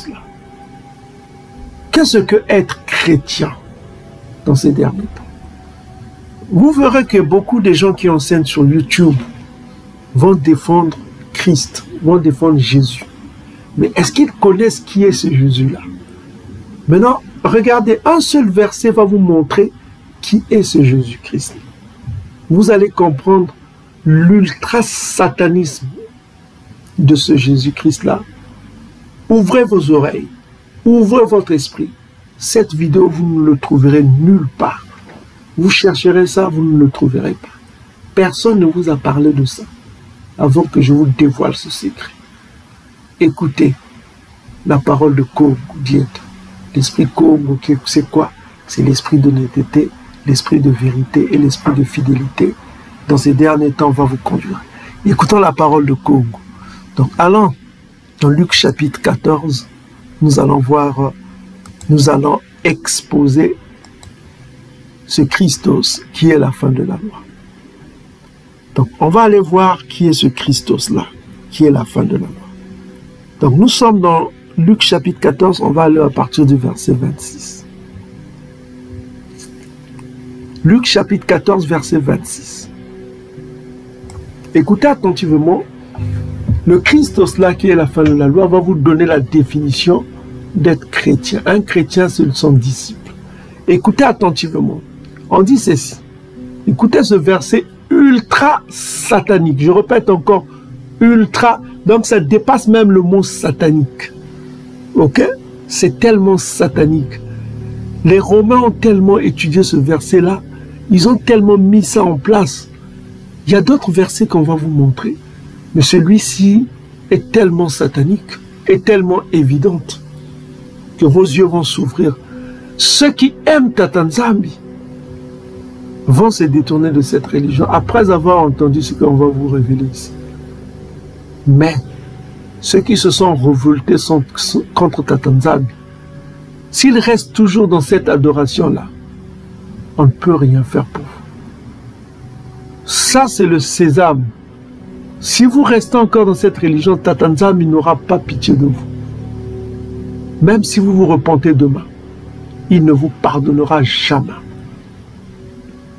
Christos-là. Qu'est-ce que être chrétien dans ces derniers temps? Vous verrez que beaucoup de gens qui enseignent sur YouTube vont défendre Christ, vont défendre Jésus. Mais est-ce qu'ils connaissent qui est ce Jésus-là? Maintenant, regardez, un seul verset va vous montrer qui est ce Jésus-Christ. Vous allez comprendre l'ultra-satanisme de ce Jésus-Christ-là. Ouvrez vos oreilles, ouvrez votre esprit. Cette vidéo, vous ne le trouverez nulle part. Vous chercherez ça, vous ne le trouverez pas. Personne ne vous a parlé de ça avant que je vous dévoile ce secret. Écoutez la parole de Congo Diète. L'esprit Congo, c'est quoi? C'est l'esprit d'honnêteté, l'esprit de vérité et l'esprit de fidélité. Dans ces derniers temps, on va vous conduire. Écoutons la parole de Congo. Donc, allons dans Luc chapitre 14, nous allons voir, nous allons exposer ce Christos qui est la fin de la loi. Donc, on va aller voir qui est ce Christos-là, qui est la fin de la loi. Donc, nous sommes dans Luc chapitre 14, on va aller à partir du verset 26. Luc chapitre 14, verset 26. Écoutez attentivement, le Christos-là, qui est la fin de la loi, va vous donner la définition d'être chrétien. Un chrétien, c'est son disciple. Écoutez attentivement. On dit ceci. Écoutez ce verset ultra satanique. Je répète encore, ultra. Donc ça dépasse même le mot satanique. Ok? C'est tellement satanique. Les Romains ont tellement étudié ce verset-là. Ils ont tellement mis ça en place. Il y a d'autres versets qu'on va vous montrer. Mais celui-ci est tellement satanique, est tellement évidente, que vos yeux vont s'ouvrir. Ceux qui aiment Tatanzambi vont se détourner de cette religion après avoir entendu ce qu'on va vous révéler ici. Mais ceux qui se sont révoltés contre Tatanzambi, s'ils restent toujours dans cette adoration-là, on ne peut rien faire pour vous. Ça, c'est le sésame. Si vous restez encore dans cette religion, Tatanzambi n'aura pas pitié de vous. Même si vous vous repentez demain, il ne vous pardonnera jamais.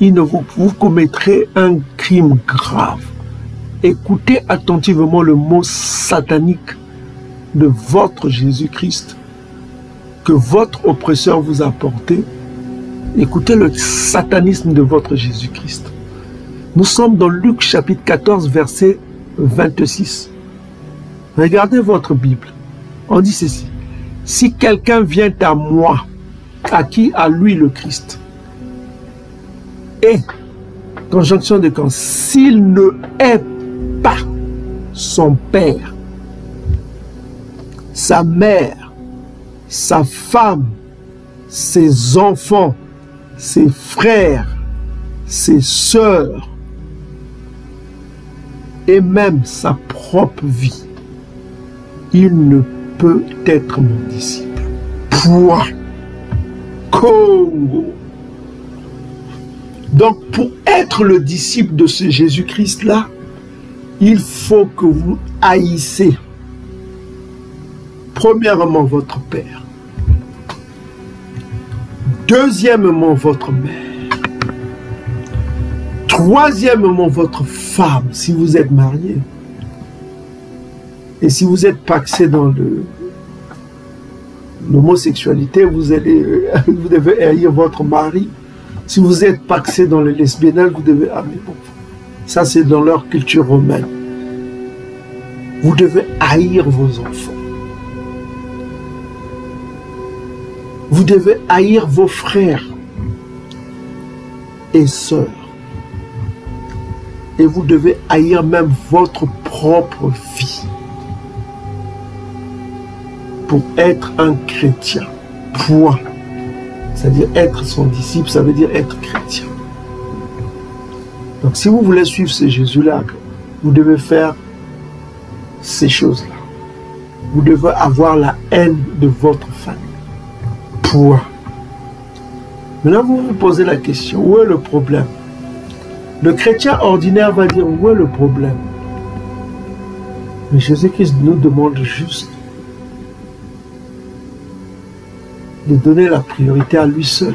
Vous commettrez un crime grave. Écoutez attentivement le mot satanique de votre Jésus-Christ que votre oppresseur vous a porté. Écoutez le satanisme de votre Jésus-Christ. Nous sommes dans Luc chapitre 14, verset 26. Regardez votre Bible. On dit ceci. Si quelqu'un vient à moi, à qui? À lui le Christ. Et, conjonction de quand, s'il ne hait pas son père, sa mère, sa femme, ses enfants, ses frères, ses sœurs, et même sa propre vie, il ne peut être mon disciple. Point. Congo. Donc, pour être le disciple de ce Jésus-Christ-là, il faut que vous haïssez premièrement votre père, deuxièmement votre mère, troisièmement votre femme, si vous êtes marié, et si vous êtes paxé dans l'homosexualité, vous devez haïr votre mari. Si vous êtes paxé dans le lesbiennage, vous devez... Ah, mais bon, ça c'est dans leur culture romaine. Vous devez haïr vos enfants. Vous devez haïr vos frères et sœurs. Et vous devez haïr même votre propre vie. Pour être un chrétien. Point. C'est-à-dire être son disciple, ça veut dire être chrétien. Donc si vous voulez suivre ce Jésus-là, vous devez faire ces choses-là. Vous devez avoir la haine de votre famille. Point. Maintenant, vous vous posez la question, où est le problème? Le chrétien ordinaire va dire, où est le problème? Mais Jésus-Christ nous demande juste de donner la priorité à lui seul.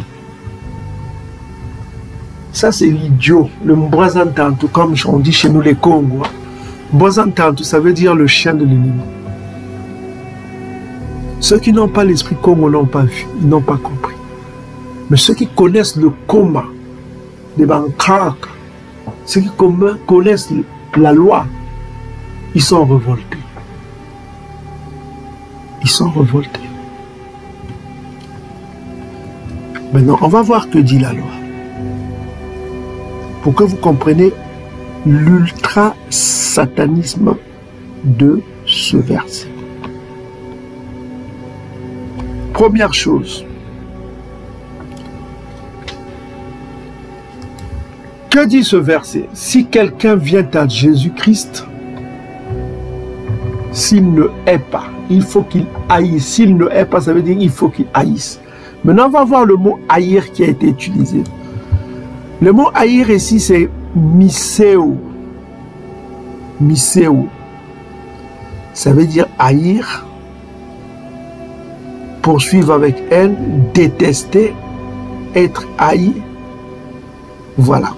Ça, c'est l'idiot, le mbwazantantu, comme on dit chez nous les Congos. Mbwazantantu, ça veut dire le chien de l'ennemi. Ceux qui n'ont pas l'esprit Congo n'ont pas vu, ils n'ont pas compris. Mais ceux qui connaissent le coma des Bankrak, ceux qui connaissent la loi, ils sont révoltés. Ils sont révoltés. Maintenant, on va voir que dit la loi. Pour que vous compreniez l'ultra-satanisme de ce verset. Première chose. Que dit ce verset? Si quelqu'un vient à Jésus-Christ, s'il ne hait pas, il faut qu'il haïsse. S'il ne hait pas, ça veut dire qu'il faut qu'il haïsse. Maintenant, on va voir le mot haïr qui a été utilisé. Le mot haïr ici, c'est miseo. Miseo. Ça veut dire haïr, poursuivre avec haine, détester, être haï. Voilà.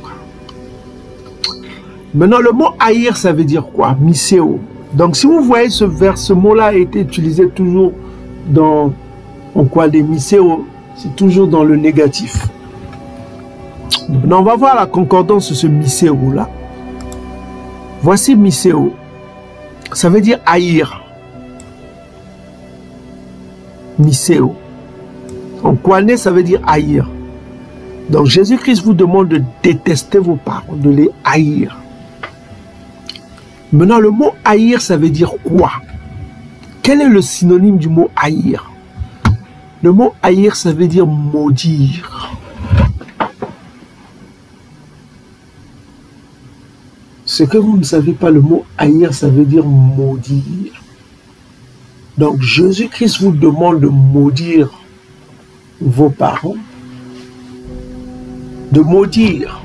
Maintenant, le mot haïr, ça veut dire quoi? Miseo. Donc, si vous voyez ce mot-là a été utilisé toujours dans, les miseo, c'est toujours dans le négatif. Maintenant, on va voir la concordance de ce miseo-là. Voici miseo. Ça veut dire haïr. Miseo. En kwané, ça veut dire haïr. Donc, Jésus-Christ vous demande de détester vos parents, de les haïr. Maintenant, le mot haïr, ça veut dire quoi? Quel est le synonyme du mot haïr? Le mot haïr, ça veut dire maudire. Ce que vous ne savez pas, le mot haïr, ça veut dire maudire. Donc, Jésus-Christ vous demande de maudire vos parents, de maudire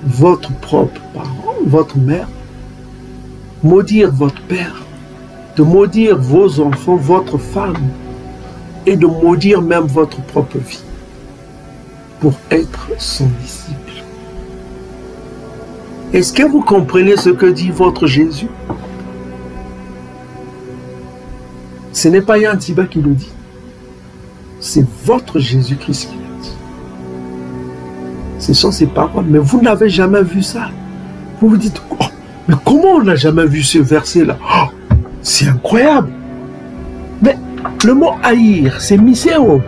votre propre parent, votre mère, maudire votre père, de maudire vos enfants, votre femme, et de maudire même votre propre vie pour être son disciple. Est-ce que vous comprenez ce que dit votre Jésus? Ce n'est pas Yann Tiba qui le dit. C'est votre Jésus-Christ qui le dit. Ce sont ses paroles. Mais vous n'avez jamais vu ça. Vous vous dites, oh, mais comment on n'a jamais vu ce verset-là? Oh, c'est incroyable. Mais le mot haïr, c'est miseo.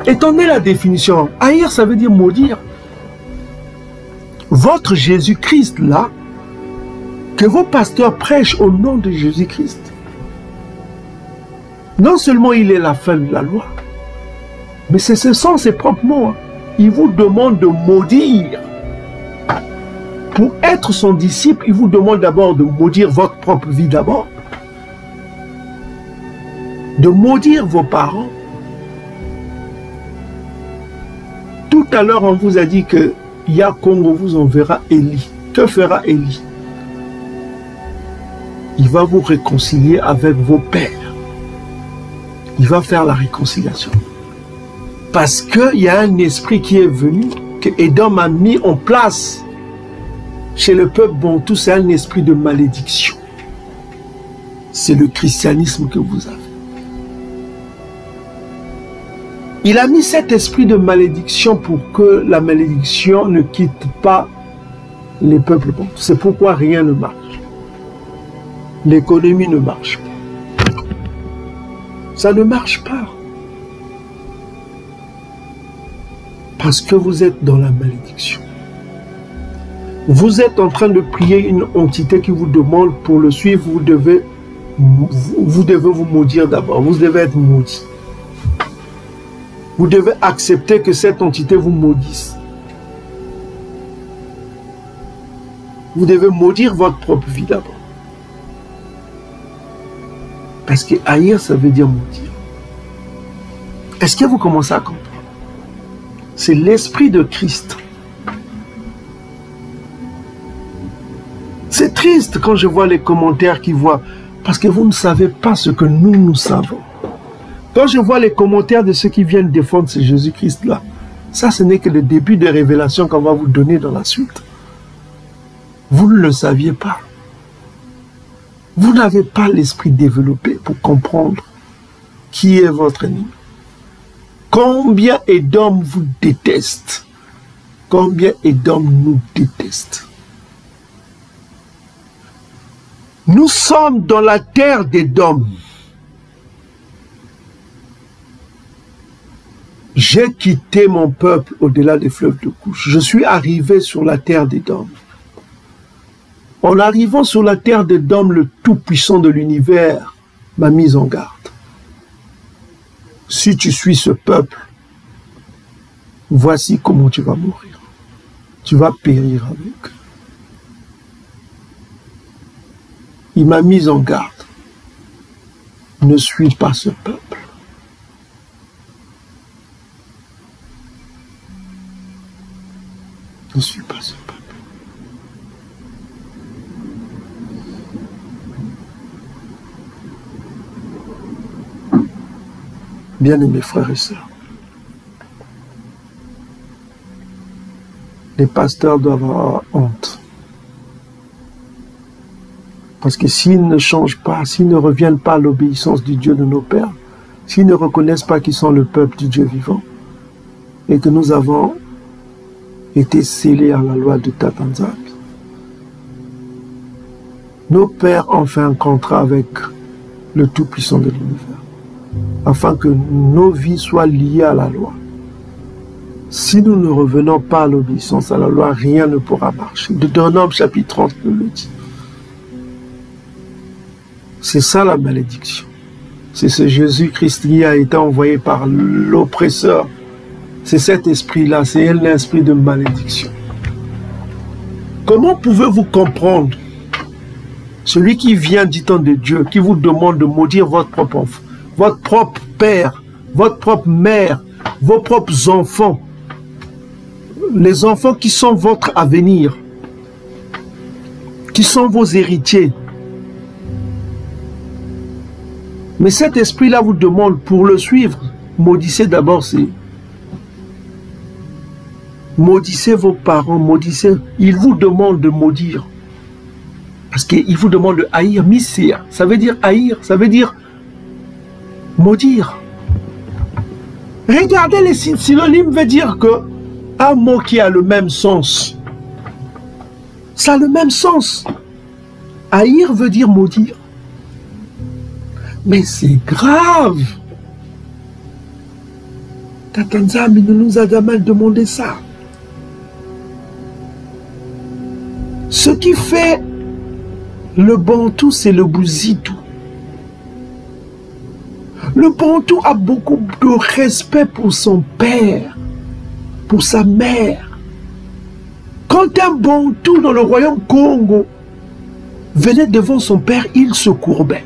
Étant donné la définition, haïr, ça veut dire maudire. Votre Jésus-Christ, là, que vos pasteurs prêchent au nom de Jésus-Christ, non seulement il est la fin de la loi, mais ce sont ses propres mots. Il vous demande de maudire. Pour être son disciple, il vous demande d'abord de maudire votre propre vie d'abord, de maudire vos parents. Tout à l'heure, on vous a dit que Ya Congo vous enverra Élie. Que fera Élie? Il va vous réconcilier avec vos pères. Il va faire la réconciliation. Parce qu'il y a un esprit qui est venu, que Edom a mis en place chez le peuple bantou, c'est un esprit de malédiction. C'est le christianisme que vous avez. Il a mis cet esprit de malédiction pour que la malédiction ne quitte pas les peuples bantou. C'est pourquoi rien ne marche. L'économie ne marche pas. Ça ne marche pas. Parce que vous êtes dans la malédiction. Vous êtes en train de prier une entité qui vous demande pour le suivre, vous devez vous maudire d'abord. Vous devez être maudit. Vous devez accepter que cette entité vous maudisse. Vous devez maudire votre propre vie d'abord. Parce que haïr, ça veut dire maudire. Est-ce que vous commencez à comprendre? C'est l'esprit de Christ. C'est triste quand je vois les commentaires qui voient, parce que vous ne savez pas ce que nous savons. Quand je vois les commentaires de ceux qui viennent défendre ce Jésus-Christ-là, ça, ce n'est que le début des révélations qu'on va vous donner dans la suite. Vous ne le saviez pas. Vous n'avez pas l'esprit développé pour comprendre qui est votre ennemi. Combien d'hommes vous détestent? Combien d'hommes nous détestent? Nous sommes dans la terre d'Édom. J'ai quitté mon peuple au-delà des fleuves de couche. Je suis arrivé sur la terre d'Édom. En arrivant sur la terre d'Édom, le Tout-Puissant de l'univers m'a mis en garde. Si tu suis ce peuple, voici comment tu vas mourir. Tu vas périr avec eux. Il m'a mis en garde. Ne suis pas ce peuple. Ne suis pas ce peuple. Bien-aimés frères et sœurs, les pasteurs doivent avoir honte. Parce que s'ils ne changent pas, s'ils ne reviennent pas à l'obéissance du Dieu de nos pères, s'ils ne reconnaissent pas qu'ils sont le peuple du Dieu vivant, et que nous avons été scellés à la loi de Tatanzak, nos pères ont fait un contrat avec le Tout-Puissant de l'univers, afin que nos vies soient liées à la loi. Si nous ne revenons pas à l'obéissance à la loi, rien ne pourra marcher. Deutéronome chapitre 30 nous le dit. C'est ça la malédiction. C'est ce Jésus-Christ qui a été envoyé par l'oppresseur. C'est cet esprit-là, c'est l'esprit de malédiction. Comment pouvez-vous comprendre celui qui vient du temps de Dieu, qui vous demande de maudire votre propre enfant, votre propre père, votre propre mère, vos propres enfants, les enfants qui sont votre avenir, qui sont vos héritiers. Mais cet esprit-là vous demande, pour le suivre, maudissez d'abord maudissez vos parents, maudissez. Il vous demande de maudire. Parce qu'il vous demande de haïr, misère. Ça veut dire haïr, ça veut dire maudire. Regardez les synonymes, veut dire que un mot qui a le même sens. Ça a le même sens. Haïr veut dire maudire. Mais c'est grave. Tatanzam, il nous a jamais demandé ça. Ce qui fait le Bantou, c'est le Bouzitou. Le Bantou a beaucoup de respect pour son père, pour sa mère. Quand un Bantou dans le royaume Congo venait devant son père, il se courbait.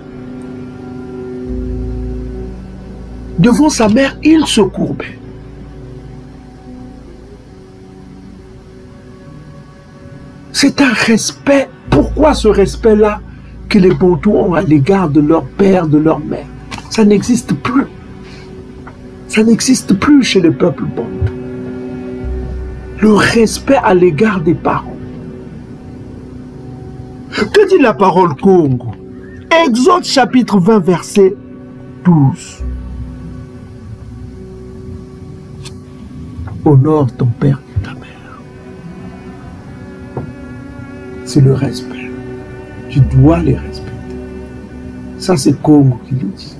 Devant sa mère, il se courbait. C'est un respect. Pourquoi ce respect-là que les Bantous ont à l'égard de leur père, de leur mère? Ça n'existe plus. Ça n'existe plus chez les peuples Bantou. Le respect à l'égard des parents. Que dit la parole Congo? Exode chapitre 20, verset 12. Honore ton père et ta mère. C'est le respect. Tu dois les respecter. Ça, c'est Congo qui le dit.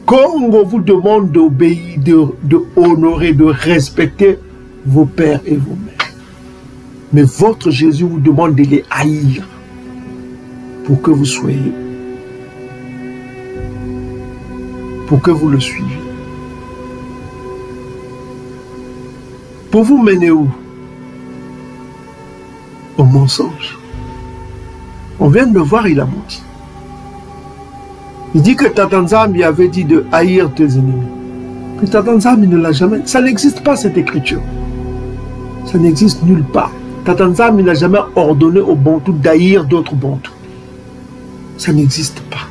Congo vous demande d'obéir, de honorer, de respecter vos pères et vos mères. Mais votre Jésus vous demande de les haïr pour que vous soyez, pour que vous le suiviez. Pour vous mener où? Au mensonge. On vient de le voir, il a menti. Il dit que Tatanzam avait dit de haïr tes ennemis. Mais Tatanzam, il ne l'a jamais. Ça n'existe pas cette écriture. Ça n'existe nulle part. Tatanzam, il n'a jamais ordonné aux Bantous d'haïr d'autres Bantous. Ça n'existe pas.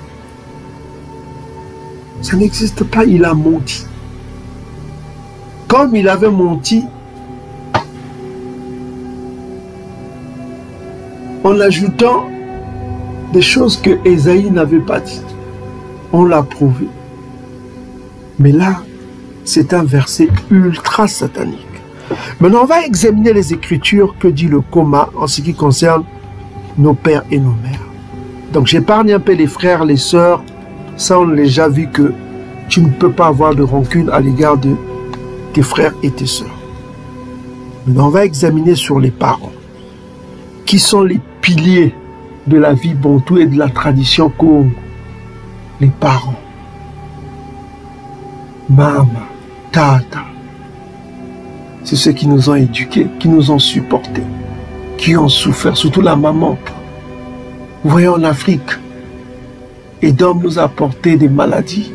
Ça n'existe pas, il a menti. Comme il avait menti, en ajoutant des choses que Ésaïe n'avait pas dites. On l'a prouvé. Mais là, c'est un verset ultra satanique. Maintenant, on va examiner les Écritures que dit le Coma en ce qui concerne nos pères et nos mères. Donc, j'épargne un peu les frères, les sœurs. Ça, on l'a déjà vu que tu ne peux pas avoir de rancune à l'égard de tes frères et tes sœurs. Maintenant, on va examiner sur les parents, qui sont les piliers de la vie bantou et de la tradition Congo. Les parents. Maman, tata. C'est ceux qui nous ont éduqués, qui nous ont supportés, qui ont souffert, surtout la maman. Vous voyez en Afrique, Edom nous a apporté des maladies.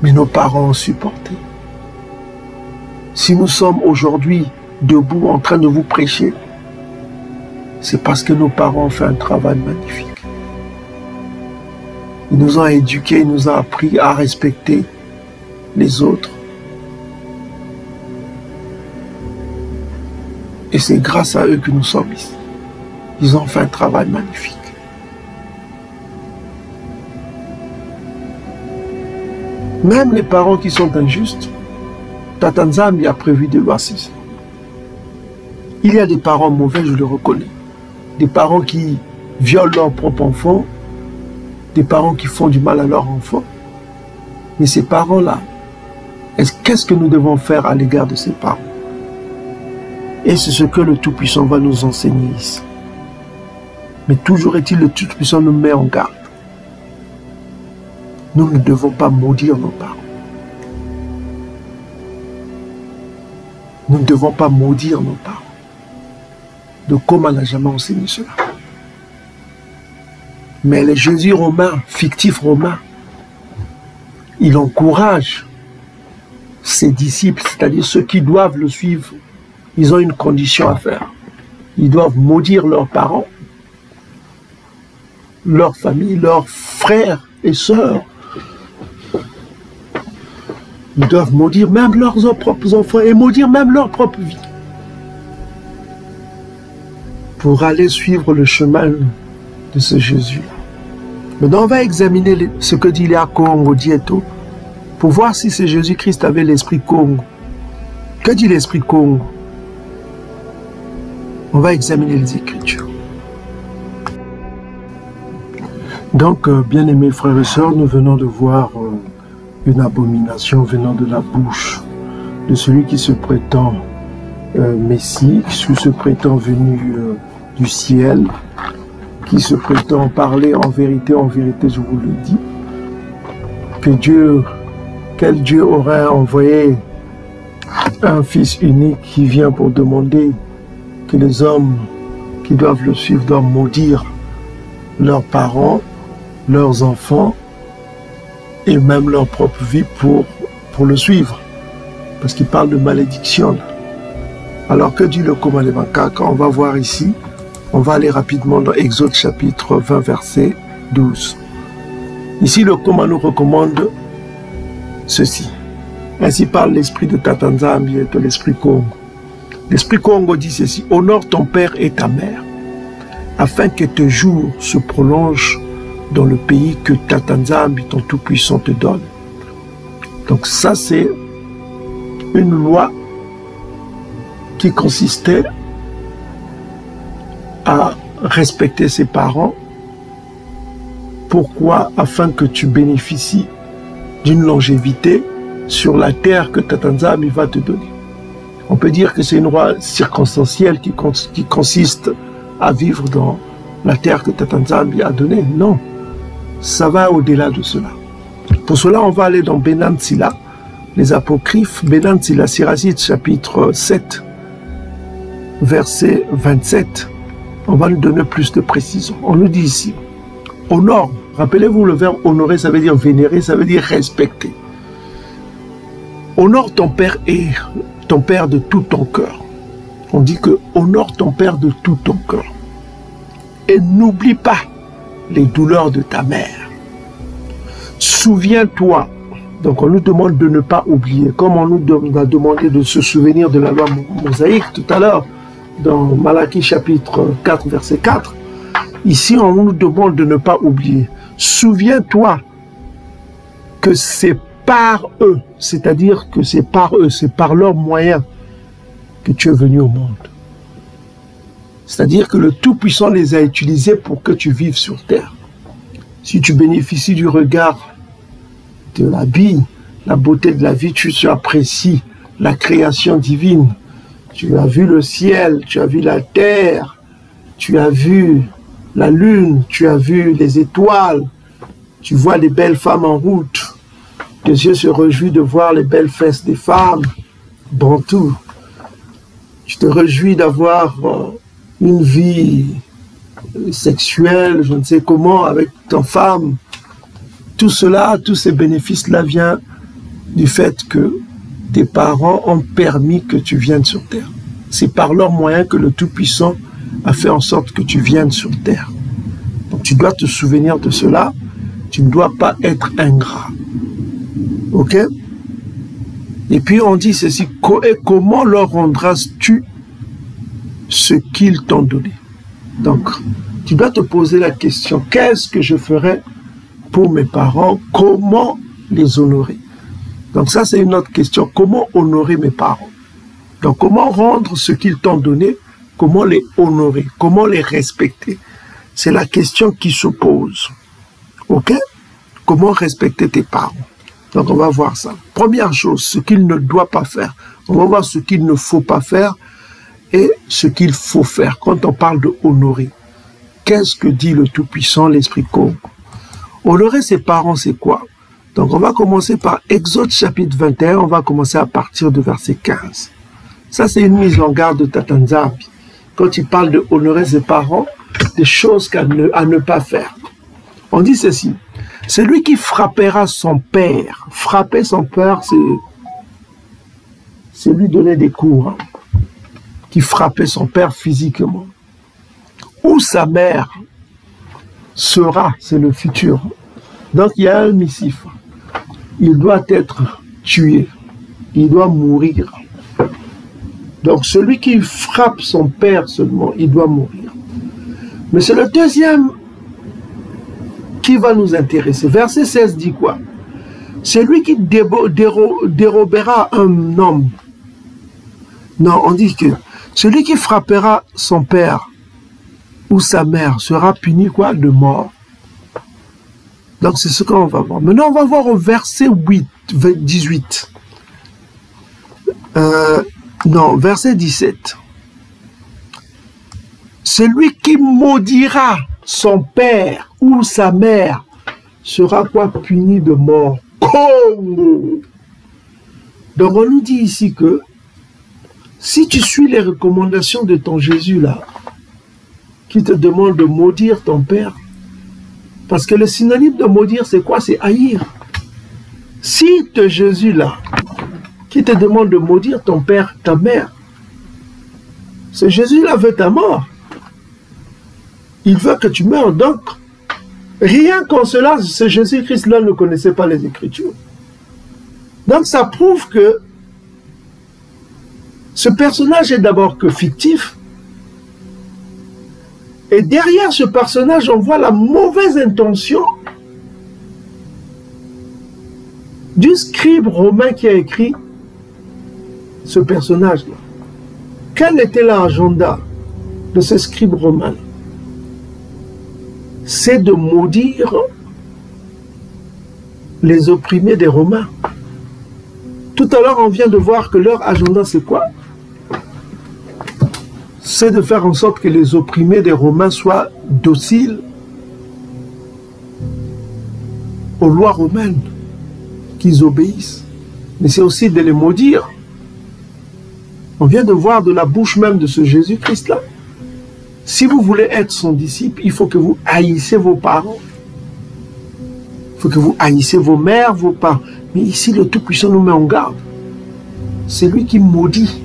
Mais nos parents ont supporté. Si nous sommes aujourd'hui debout en train de vous prêcher, c'est parce que nos parents ont fait un travail magnifique. Ils nous ont éduqués, ils nous ont appris à respecter les autres. Et c'est grâce à eux que nous sommes ici. Ils ont fait un travail magnifique. Même les parents qui sont injustes, Tata Nzambi a prévu de l'assise. Il y a des parents mauvais, je le reconnais. Des parents qui violent leurs propres enfants, des parents qui font du mal à leurs enfants. Mais ces parents-là, qu'est-ce que nous devons faire à l'égard de ces parents? Et c'est ce que le Tout-Puissant va nous enseigner ici. Mais toujours est-il, le Tout-Puissant nous met en garde. Nous ne devons pas maudire nos parents. Nous ne devons pas maudire nos parents. De comment on n'a jamais enseigné cela. Mais les Jésus romains, fictifs romains, il encourage ses disciples, c'est-à-dire ceux qui doivent le suivre. Ils ont une condition à faire. Ils doivent maudire leurs parents, leur famille, leurs frères et sœurs. Ils doivent maudire même leurs propres enfants et maudire même leur propre vie. Pour aller suivre le chemin de ce Jésus. Maintenant, on va examiner ce que dit Léa Congo Dieto pour voir si ce Jésus-Christ avait l'esprit Congo. Que dit l'esprit Congo? On va examiner les Écritures. Donc, bien-aimés frères et sœurs, nous venons de voir une abomination venant de la bouche de celui qui se prétend Messie, qui se prétend venu du ciel, qui se prétend parler en vérité, je vous le dis, que quel Dieu aurait envoyé un fils unique qui vient pour demander que les hommes qui doivent le suivre doivent maudire leurs parents, leurs enfants et même leur propre vie pour le suivre. Parce qu'il parle de malédiction. Alors que dit le Coma Levankaka? On va voir ici. On va aller rapidement dans Exode chapitre 20, verset 12. Ici, le Coma nous recommande ceci. Ainsi parle l'esprit de Tata Nzambi et de l'esprit Congo. L'esprit Congo dit ceci: honore ton père et ta mère, afin que tes jours se prolongent dans le pays que Tata Nzambi, ton Tout-Puissant, te donne. Donc ça, c'est une loi qui consistait à respecter ses parents. Pourquoi? Afin que tu bénéficies d'une longévité sur la terre que Tata Nzambi va te donner. On peut dire que c'est une loi circonstancielle qui consiste à vivre dans la terre que Tata Nzambi a donnée. Non, ça va au-delà de cela. Pour cela, on va aller dans Benan Sila, les apocryphes, Benan Sila, Siracide, chapitre 7, verset 27. On va nous donner plus de précision. On nous dit ici: honore. Rappelez-vous, le verbe honorer, ça veut dire vénérer, ça veut dire respecter. Honore ton père et ton père de tout ton cœur. On dit que honore ton père de tout ton cœur. Et n'oublie pas les douleurs de ta mère. Souviens-toi. Donc on nous demande de ne pas oublier, comme on nous a demandé de se souvenir de la loi mosaïque tout à l'heure, dans Malachie chapitre 4, verset 4. Ici, on nous demande de ne pas oublier. Souviens-toi que c'est par eux, c'est-à-dire que c'est par eux, c'est par leurs moyens que tu es venu au monde. C'est-à-dire que le Tout-Puissant les a utilisés pour que tu vives sur terre. Si tu bénéficies du regard de la vie, la beauté de la vie, tu apprécies la création divine. Tu as vu le ciel, tu as vu la terre, tu as vu la lune, tu as vu les étoiles, tu vois les belles femmes en route. Tes yeux se réjouissent de voir les belles fesses des femmes, bantoues. Tu te réjouis d'avoir une vie sexuelle, je ne sais comment, avec ta femme. Tout cela, tous ces bénéfices-là viennent du fait que tes parents ont permis que tu viennes sur terre. C'est par leurs moyens que le Tout-Puissant a fait en sorte que tu viennes sur terre. Donc tu dois te souvenir de cela. Tu ne dois pas être ingrat. Ok? Et puis on dit ceci, et comment leur rendras-tu ce qu'ils t'ont donné? Donc, tu dois te poser la question, qu'est-ce que je ferai pour mes parents? Comment les honorer? Donc ça, c'est une autre question. Comment honorer mes parents? Donc, comment rendre ce qu'ils t'ont donné? Comment les honorer? Comment les respecter? C'est la question qui se pose. Ok? Comment respecter tes parents? Donc, on va voir ça. Première chose, ce qu'il ne doit pas faire. On va voir ce qu'il ne faut pas faire et ce qu'il faut faire. Quand on parle de honorer, qu'est-ce que dit le Tout-Puissant, l'Esprit Congo? Honorer ses parents, c'est quoi? Donc, on va commencer par Exode chapitre 21. On va commencer à partir de verset 15. Ça, c'est une mise en garde de Tata Nzambi. Quand il parle de honorer ses parents, des choses à ne pas faire. On dit ceci. Celui qui frappera son père. Frapper son père, c'est lui donner des coups. Hein, qui frappait son père physiquement. Ou sa mère sera, c'est le futur. Donc il y a un missif. Il doit être tué. Il doit mourir. Donc celui qui frappe son père seulement, il doit mourir. Mais c'est le deuxième qui va nous intéresser. Verset 16 dit quoi? Celui qui dérobera un homme. Non, on dit que celui qui frappera son père ou sa mère sera puni quoi? De mort. Donc c'est ce qu'on va voir. Maintenant, on va voir au verset 18. Non, verset 17. Celui qui maudira son père ou sa mère sera quoi? Puni de mort. Congo. Donc on nous dit ici que si tu suis les recommandations de ton Jésus là, qui te demande de maudire ton père, parce que le synonyme de maudire c'est quoi? C'est haïr. Si te Jésus là, qui te demande de maudire ton père, ta mère, ce Jésus là veut ta mort. Il veut que tu meurs. Donc, rien qu'en cela, ce Jésus-Christ-là ne connaissait pas les Écritures. Donc, ça prouve que ce personnage est d'abord que fictif. Et derrière ce personnage, on voit la mauvaise intention du scribe romain qui a écrit ce personnage-là. Quel était l'agenda de ce scribe romain? C'est de maudire les opprimés des Romains. Tout à l'heure, on vient de voir que leur agenda, c'est quoi? C'est de faire en sorte que les opprimés des Romains soient dociles aux lois romaines, qu'ils obéissent. Mais c'est aussi de les maudire. On vient de voir de la bouche même de ce Jésus-Christ-là. Si vous voulez être son disciple, il faut que vous haïssez vos parents. Il faut que vous haïssez vos mères, vos parents. Mais ici, le Tout-Puissant nous met en garde. C'est lui qui maudit.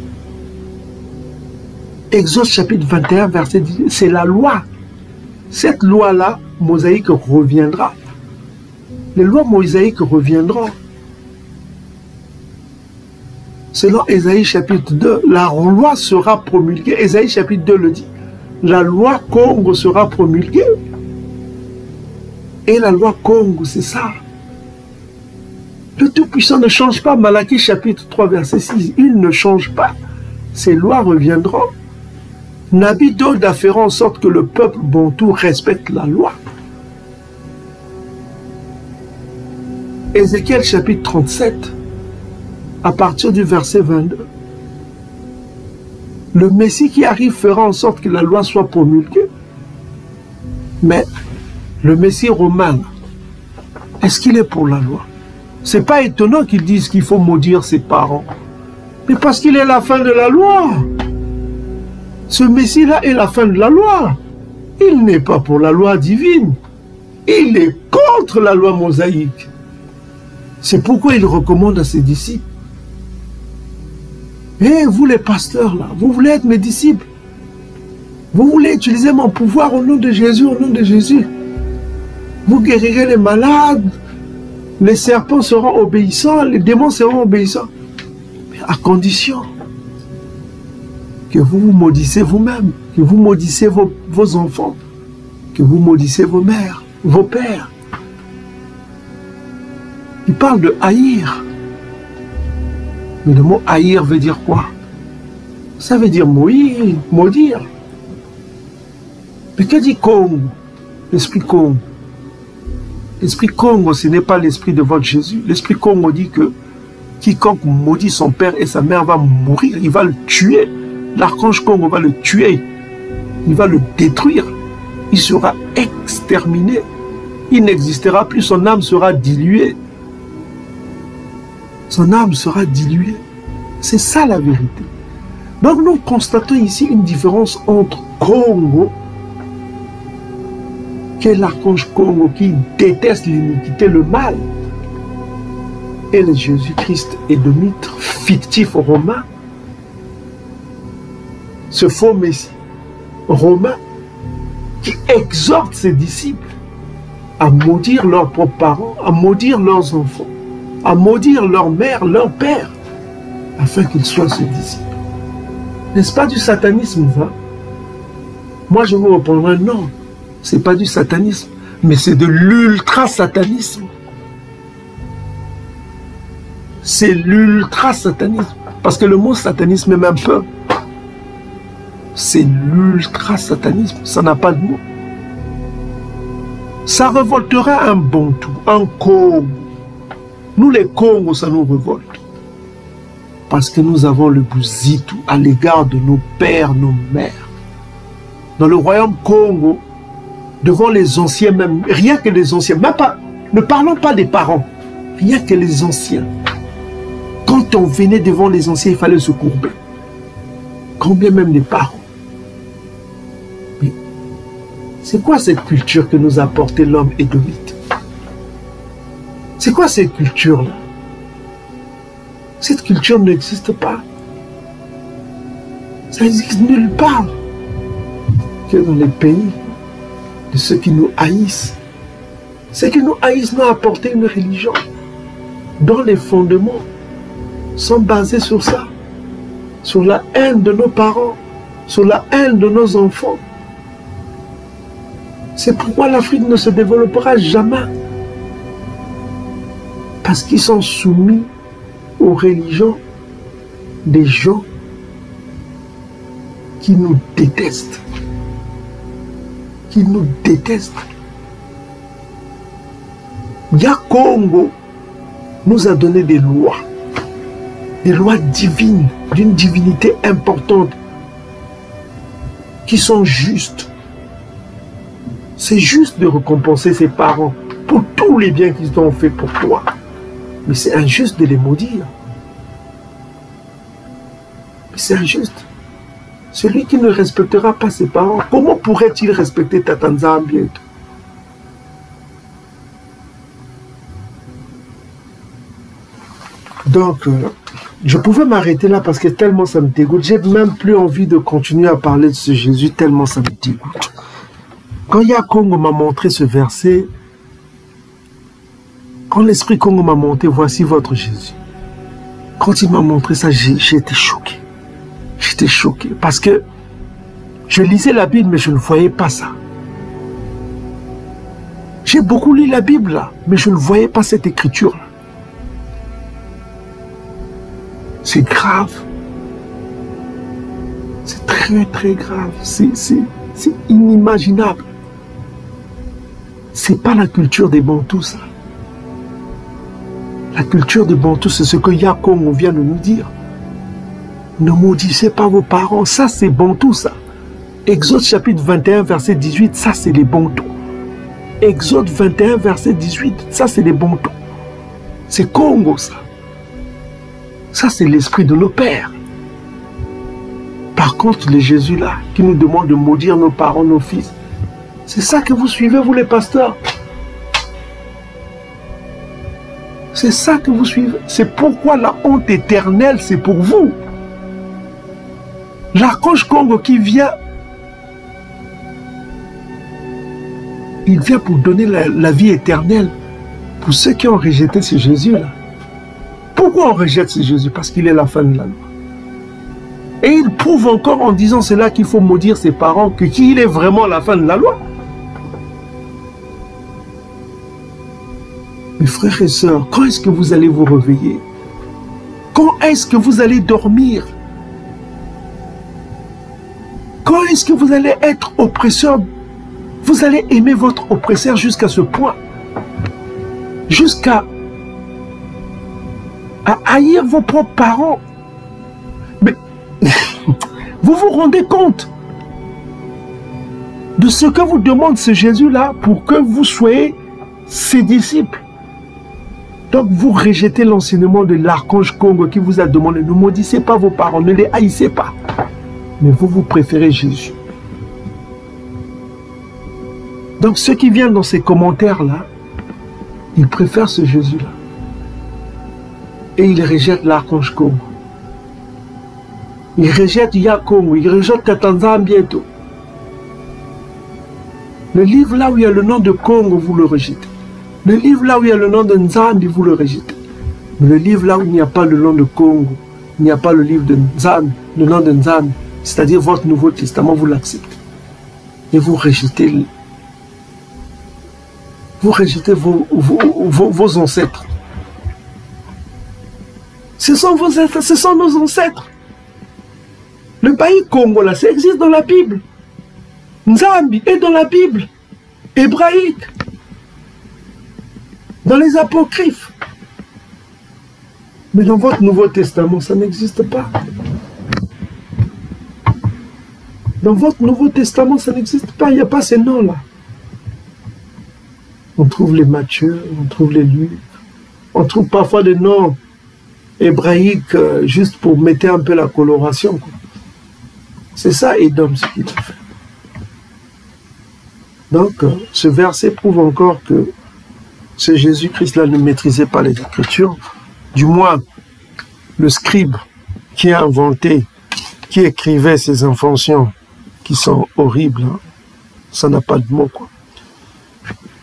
Exode chapitre 21, verset 10, c'est la loi. cette loi-là, mosaïque, reviendra. Les lois mosaïques reviendront. Selon Ésaïe chapitre 2, la loi sera promulguée. Ésaïe chapitre 2 le dit. La loi Congo sera promulguée. Et la loi Congo, c'est ça. Le Tout-Puissant ne change pas. Malachie chapitre 3 verset 6. Il ne change pas. Ces lois reviendront. Nabi Daoud a fait en sorte que le peuple bantou respecte la loi. Ézéchiel chapitre 37, à partir du verset 22. Le Messie qui arrive fera en sorte que la loi soit promulguée. Mais le Messie romain, est-ce qu'il est pour la loi? C'est pas étonnant qu'ils disent qu'il faut maudire ses parents. Mais parce qu'il est la fin de la loi. Ce Messie-là est la fin de la loi. Il n'est pas pour la loi divine. Il est contre la loi mosaïque. C'est pourquoi il recommande à ses disciples. Et vous les pasteurs là, vous voulez être mes disciples. Vous voulez utiliser mon pouvoir au nom de Jésus, au nom de Jésus. Vous guérirez les malades, les serpents seront obéissants, les démons seront obéissants. Mais à condition que vous vous maudissez vous-même, que vous maudissez vos enfants, que vous maudissez vos mères, vos pères. Il parle de haïr. Mais le mot haïr veut dire quoi? Ça veut dire maudire. Mais que dit Congo? L'esprit Congo. L'esprit Congo, ce n'est pas l'esprit de votre Jésus. L'esprit Congo dit que quiconque maudit son père et sa mère va mourir. Il va le tuer. L'archange Congo va le tuer. Il va le détruire. Il sera exterminé. Il n'existera plus. Son âme sera diluée. Son âme sera diluée. C'est ça la vérité. Donc nous constatons ici une différence entre Congo, qui est l'archange Congo qui déteste l'iniquité, le mal, et le Jésus-Christ édomite, fictif romain, ce faux Messie romain qui exhorte ses disciples à maudire leurs propres parents, à maudire leurs enfants, à maudire leur mère, leur père, afin qu'ils soient ses disciples. N'est-ce pas du satanisme, ça? Moi, je vous répondrai non. Ce n'est pas du satanisme, mais c'est de l'ultra-satanisme. C'est l'ultra-satanisme. Parce que le mot satanisme est même peu. C'est l'ultra-satanisme. Ça n'a pas de mot. Ça révoltera un Bantou, un Congo. Nous, les Congos, ça nous révolte. Parce que nous avons le bouzitou à l'égard de nos pères, nos mères. Dans le royaume Congo, devant les anciens même, rien que les anciens, même pas, ne parlons pas des parents, rien que les anciens. Quand on venait devant les anciens, il fallait se courber. Combien même les parents. Mais c'est quoi cette culture que nous a apporté l'homme édomite? C'est quoi cette culture-là? Cette culture n'existe pas. Ça n'existe nulle part que dans les pays de ceux qui nous haïssent. Ceux qui nous haïssent nous ont apporté une religion dont les fondements sont basés sur ça, sur la haine de nos parents, sur la haine de nos enfants. C'est pourquoi l'Afrique ne se développera jamais. Parce qu'ils sont soumis aux religions des gens qui nous détestent. Qui nous détestent. Y'a Congo nous a donné des lois divines, d'une divinité importante, qui sont justes. C'est juste de récompenser ses parents pour tous les biens qu'ils ont fait pour toi. Mais c'est injuste de les maudire. Mais c'est injuste. Celui qui ne respectera pas ses parents, comment pourrait-il respecter Tata Nzambi? Donc, je pouvais m'arrêter là parce que tellement ça me dégoûte. J'ai même plus envie de continuer à parler de ce Jésus, tellement ça me dégoûte. Quand Congo m'a montré ce verset, quand l'Esprit Congo m'a montré, voici votre Jésus. Quand il m'a montré ça, j'ai été choqué. J'étais choqué parce que je lisais la Bible, mais je ne voyais pas ça. J'ai beaucoup lu la Bible, là, mais je ne voyais pas cette écriture-là. C'est grave. C'est très, très grave. C'est inimaginable. C'est pas la culture des Bantous, ça. La culture des Bantous, c'est ce que Yakongo vient de nous dire. Ne maudissez pas vos parents. Ça, c'est Bantou, ça. Exode chapitre 21, verset 18, ça, c'est les Bantous. Exode 21, verset 18, ça, c'est les Bantous. C'est Congo, ça. Ça, c'est l'esprit de nos pères. Par contre, les Jésus, là, qui nous demandent de maudire nos parents, nos fils, c'est ça que vous suivez, vous, les pasteurs. C'est ça que vous suivez. C'est pourquoi la honte éternelle, c'est pour vous. L'archange Congo qui vient, il vient pour donner la vie éternelle pour ceux qui ont rejeté ce Jésus-là. Pourquoi on rejette ce Jésus? Parce qu'il est la fin de la loi. Et il prouve encore en disant cela qu'il faut maudire ses parents, qu'il est vraiment la fin de la loi. Mes frères et sœurs, quand est-ce que vous allez vous réveiller? Quand est-ce que vous allez dormir? Quand est-ce que vous allez être oppresseur? Vous allez aimer votre oppresseur jusqu'à ce point. Jusqu'à haïr vos propres parents. Mais vous vous rendez compte de ce que vous demande ce Jésus-là pour que vous soyez ses disciples? Donc vous rejetez l'enseignement de l'archange Congo qui vous a demandé, ne maudissez pas vos parents, ne les haïssez pas. Mais vous préférez Jésus. Donc ceux qui viennent dans ces commentaires-là, ils préfèrent ce Jésus-là. Et ils rejettent l'archange Congo. Ils rejettent Yakongo, ils rejettent Katanza bientôt. Le livre là où il y a le nom de Congo, vous le rejetez. Le livre là où il y a le nom de Nzambi, vous le rejetez. Mais le livre là où il n'y a pas le nom de Congo, il n'y a pas le livre de Nzambi, le nom de Nzambi, c'est-à-dire votre Nouveau Testament, vous l'acceptez. Et vous rejetez vos ancêtres. Ce sont vos ancêtres, ce sont nos ancêtres. Le pays Congo là, ça existe dans la Bible. Nzambi est dans la Bible hébraïque. Dans les apocryphes. Mais dans votre Nouveau Testament, ça n'existe pas. Dans votre Nouveau Testament, ça n'existe pas. Il n'y a pas ces noms-là. On trouve les Matthieu, on trouve les Luc, on trouve parfois des noms hébraïques juste pour mettre un peu la coloration. C'est ça, Edom, ce qu'il a fait. Donc, ce verset prouve encore que ce Jésus-Christ-là ne maîtrisait pas les Écritures. Du moins, le scribe qui a inventé, qui écrivait ces inventions qui sont horribles, hein, ça n'a pas de mots, quoi.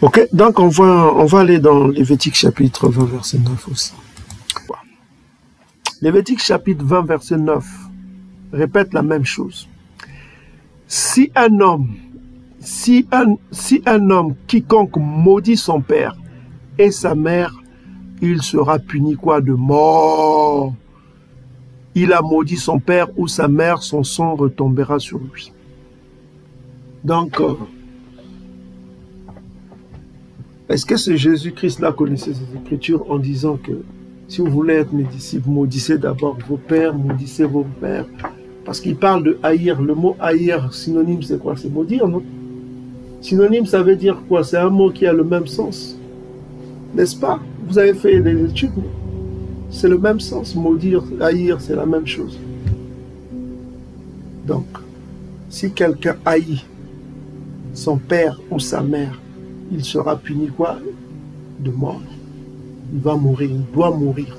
Ok, donc on va aller dans Lévitique chapitre 20, verset 9 aussi. Lévitique chapitre 20, verset 9 répète la même chose. Si un homme quiconque maudit son père et sa mère, il sera puni quoi? De mort. Il a maudit son père ou sa mère, son sang retombera sur lui. Donc, est-ce que ce Jésus-Christ-là connaissait ces Écritures en disant que si vous voulez être mes disciples, maudissez d'abord vos pères, maudissez vos pères? Parce qu'il parle de haïr. Le mot haïr, synonyme, c'est quoi? C'est maudire, non? Synonyme, ça veut dire quoi? C'est un mot qui a le même sens. N'est-ce pas? Vous avez fait des études, c'est le même sens. Maudire, haïr, c'est la même chose. Donc, si quelqu'un haït son père ou sa mère, il sera puni quoi? De mort. Il va mourir, il doit mourir.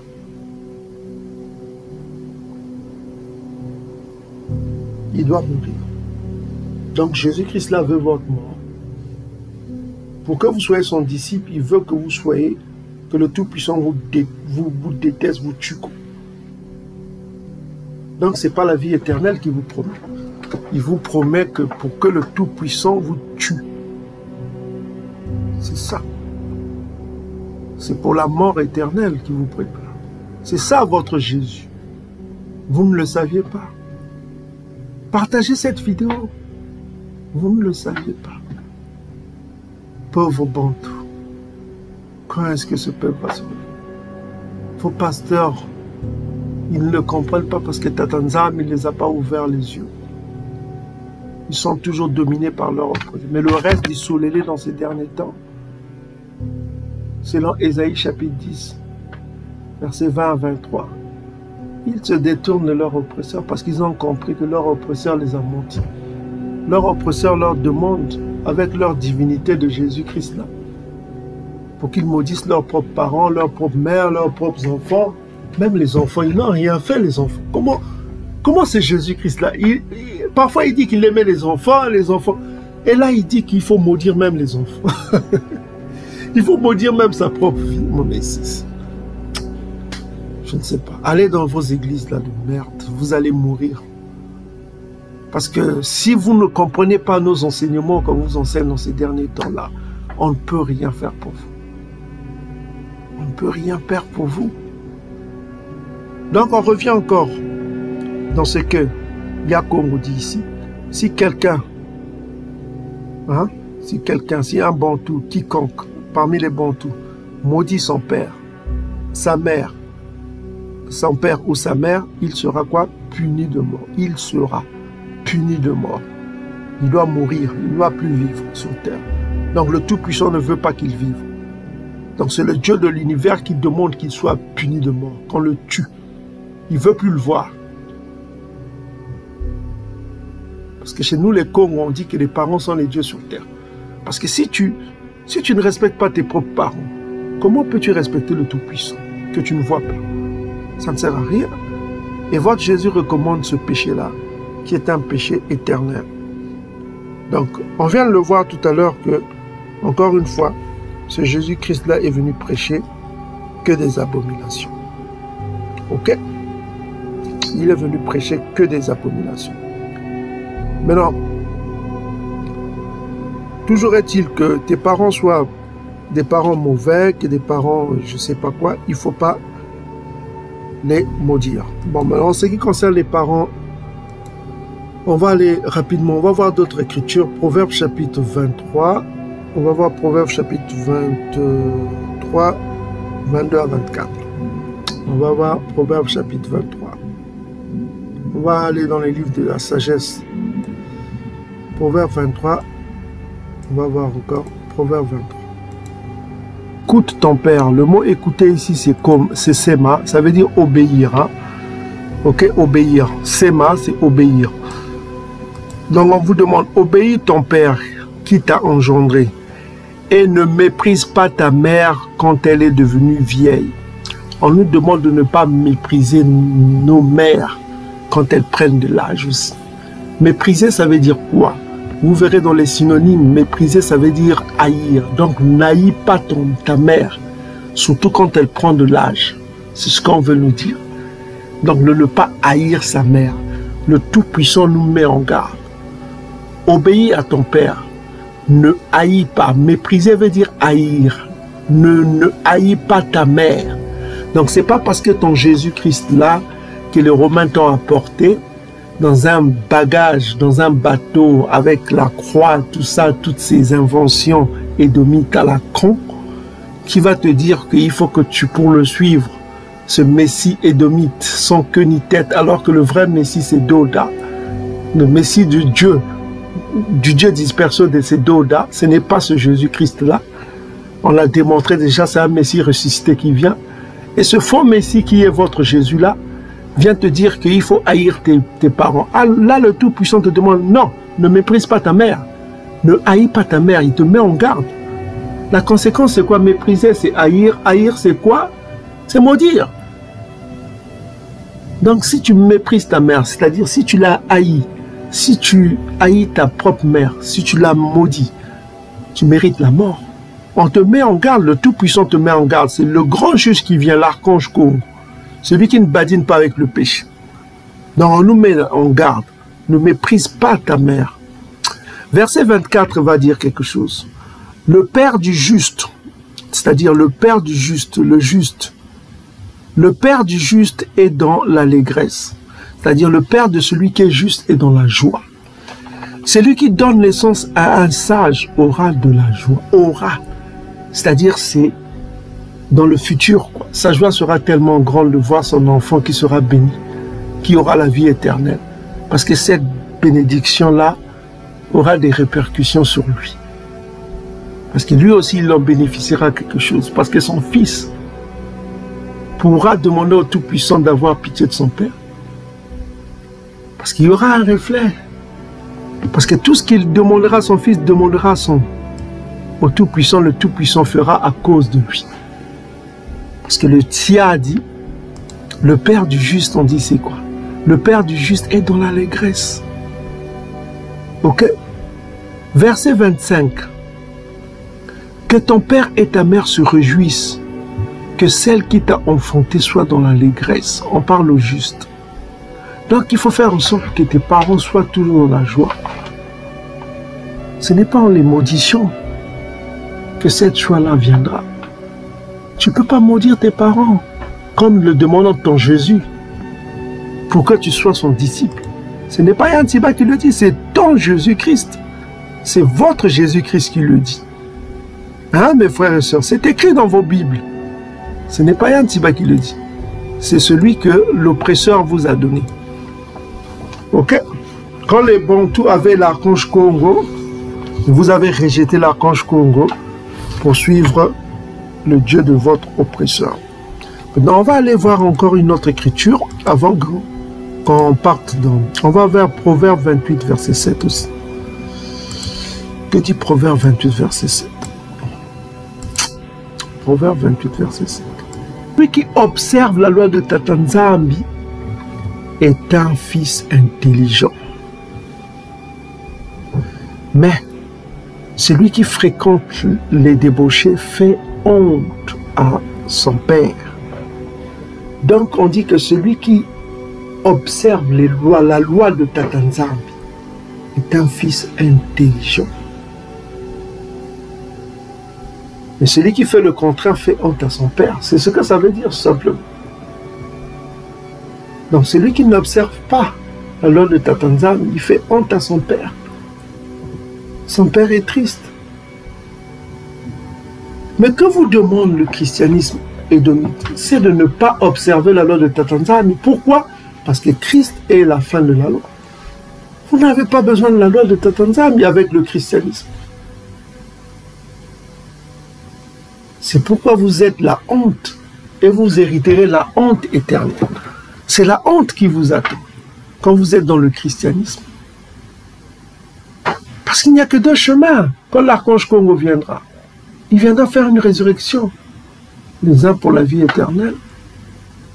Il doit mourir. Donc Jésus-Christ là veut votre mort. Pour que vous soyez son disciple, il veut que vous soyez, que le Tout-Puissant vous déteste, vous tue. Donc, ce n'est pas la vie éternelle qu'il vous promet. Il vous promet que pour que le Tout-Puissant vous tue. C'est ça. C'est pour la mort éternelle qu'il vous prépare. C'est ça votre Jésus. Vous ne le saviez pas. Partagez cette vidéo. Vous ne le saviez pas. Pauvre Bantou. Quand est-ce que ce peuple va se lever? Vos pasteurs, ils ne le comprennent pas parce que Tatanzam, il ne les a pas ouverts les yeux. Ils sont toujours dominés par leur opposé. Mais le reste du Solélé dans ces derniers temps, selon Ésaïe chapitre 10, versets 20 à 23, ils se détournent de leur oppresseur parce qu'ils ont compris que leur oppresseur les a menti. Leur oppresseur leur demande, avec leur divinité de Jésus-Christ là, pour qu'ils maudissent leurs propres parents, leurs propres mères, leurs propres enfants. Même les enfants, ils n'ont rien fait, les enfants. Comment c'est Jésus-Christ là? Parfois il dit qu'il aimait les enfants. Et là il dit qu'il faut maudire même les enfants. Il faut maudire même sa propre vie, mon Messie. Je ne sais pas. Allez dans vos églises là de merde, vous allez mourir. Parce que si vous ne comprenez pas nos enseignements comme vous enseigne dans ces derniers temps-là, on ne peut rien faire pour vous. On ne peut rien faire pour vous. Donc on revient encore dans ce que Yakongo dit ici. Si quelqu'un, si un Bantou, quiconque, parmi les Bantous, maudit son père, sa mère, son père ou sa mère, il sera quoi? Puni de mort. Il sera puni de mort. Il doit mourir, il ne doit plus vivre sur terre. Donc le Tout-Puissant ne veut pas qu'il vive. Donc c'est le Dieu de l'univers qui demande qu'il soit puni de mort, qu'on le tue. Il ne veut plus le voir. Parce que chez nous les Congos, on dit que les parents sont les dieux sur terre. Parce que si tu ne respectes pas tes propres parents, comment peux-tu respecter le Tout-Puissant que tu ne vois pas? Ça ne sert à rien. Et votre Jésus recommande ce péché-là, qui est un péché éternel. Donc, on vient de le voir tout à l'heure que, encore une fois, ce Jésus-Christ-là est venu prêcher que des abominations. Ok? Il est venu prêcher que des abominations. Maintenant, toujours est-il que tes parents soient des parents mauvais, que des parents, je ne sais pas quoi, il ne faut pas les maudire. Bon, maintenant, en ce qui concerne les parents, on va aller rapidement, on va voir d'autres écritures. Proverbes chapitre 23, on va voir Proverbes chapitre 23, 22 à 24. On va voir Proverbes chapitre 23. On va aller dans les livres de la sagesse. Proverbes 23, on va voir encore Proverbes 23. Écoute ton père. Le mot écouter ici, c'est Sema, ça veut dire obéir. Hein? Ok, obéir. Sema, c'est obéir. Donc on vous demande, obéis ton père qui t'a engendré et ne méprise pas ta mère quand elle est devenue vieille. On nous demande de ne pas mépriser nos mères quand elles prennent de l'âge aussi. Mépriser, ça veut dire quoi? Vous verrez dans les synonymes, mépriser, ça veut dire haïr. Donc n'haïs pas ta mère, surtout quand elle prend de l'âge. C'est ce qu'on veut nous dire. Donc ne pas haïr sa mère. Le Tout-Puissant nous met en garde. Obéis à ton père. Ne haïs pas. Mépriser veut dire haïr. Ne haïs pas ta mère. Donc c'est pas parce que ton Jésus-Christ là, que les Romains t'ont apporté, dans un bagage, dans un bateau, avec la croix, tout ça, toutes ces inventions édomites à la con, qui va te dire qu'il faut que tu, pour le suivre, ce Messie édomite, sans queue ni tête, alors que le vrai Messie c'est Doda, le Messie du Dieu dispersé de ces Doda, ce n'est pas ce Jésus-Christ-là. On l'a démontré déjà, c'est un Messie ressuscité qui vient. Et ce faux Messie qui est votre Jésus-là, vient te dire qu'il faut haïr tes parents. Ah, là, le Tout-Puissant te demande, non, ne méprise pas ta mère. Ne haïs pas ta mère, il te met en garde. La conséquence, c'est quoi? Mépriser, c'est haïr. Haïr, c'est quoi? C'est maudire. Donc, si tu méprises ta mère, c'est-à-dire si tu la haïs, si tu haïs ta propre mère, si tu la maudis, tu mérites la mort. On te met en garde, le Tout-Puissant te met en garde. C'est le grand juge qui vient, l'archange Congo. Celui qui ne badine pas avec le péché. Donc on nous met en garde. Ne méprise pas ta mère. Verset 24 va dire quelque chose. Le Père du juste, c'est-à-dire le Père du juste, le juste. Le Père du juste est dans l'allégresse. C'est-à-dire le Père de celui qui est juste est dans la joie. Celui qui donne naissance à un sage aura de la joie. Aura. C'est-à-dire c'est dans le futur, quoi. Sa joie sera tellement grande de voir son enfant qui sera béni, qui aura la vie éternelle. Parce que cette bénédiction-là aura des répercussions sur lui. Parce que lui aussi, il en bénéficiera quelque chose. Parce que son fils pourra demander au Tout-Puissant d'avoir pitié de son Père. Parce qu'il y aura un reflet. Parce que tout ce qu'il demandera à son fils, demandera au Tout-Puissant, le Tout-Puissant fera à cause de lui. Parce que le Tia a dit, le Père du juste, on dit c'est quoi? Le Père du juste est dans l'allégresse. Ok? Verset 25. Que ton père et ta mère se réjouissent, que celle qui t'a enfanté soit dans l'allégresse. On parle au juste. Donc il faut faire en sorte que tes parents soient toujours dans la joie. Ce n'est pas en les maudissant que cette joie-là viendra. Tu ne peux pas maudire tes parents, comme le demandant ton Jésus, pour que tu sois son disciple. Ce n'est pas Yann Tiba qui le dit, c'est ton Jésus-Christ. C'est votre Jésus-Christ qui le dit. Hein, mes frères et sœurs, c'est écrit dans vos Bibles. Ce n'est pas Yann Tiba qui le dit. C'est celui que l'oppresseur vous a donné. Ok? Quand les Bantous avaient l'archange Congo, vous avez rejeté l'archange Congo pour suivre le Dieu de votre oppresseur. Maintenant, on va aller voir encore une autre écriture avant qu'on parte dans... On va vers Proverbe 28, verset 7 aussi. Que dit Proverbe 28, verset 7? Proverbe 28, verset 7. Celui qui observe la loi de Tatanzambi est un fils intelligent. Mais celui qui fréquente les débauchés fait honte à son père. Donc on dit que celui qui observe les lois, la loi de Tatanzambi est un fils intelligent. Mais celui qui fait le contraire fait honte à son père. C'est ce que ça veut dire simplement. Donc celui qui n'observe pas la loi de Tatanzambi, il fait honte à son père. Son père est triste. Mais que vous demande le christianisme édomite, c'est de ne pas observer la loi de Tatanzambi. Pourquoi? Parce que Christ est la fin de la loi. Vous n'avez pas besoin de la loi de Tatanzambi avec le christianisme. C'est pourquoi vous êtes la honte et vous hériterez la honte éternelle. C'est la honte qui vous attend quand vous êtes dans le christianisme. Parce qu'il n'y a que deux chemins. Quand l'archange Congo viendra, il viendra faire une résurrection. Les uns pour la vie éternelle.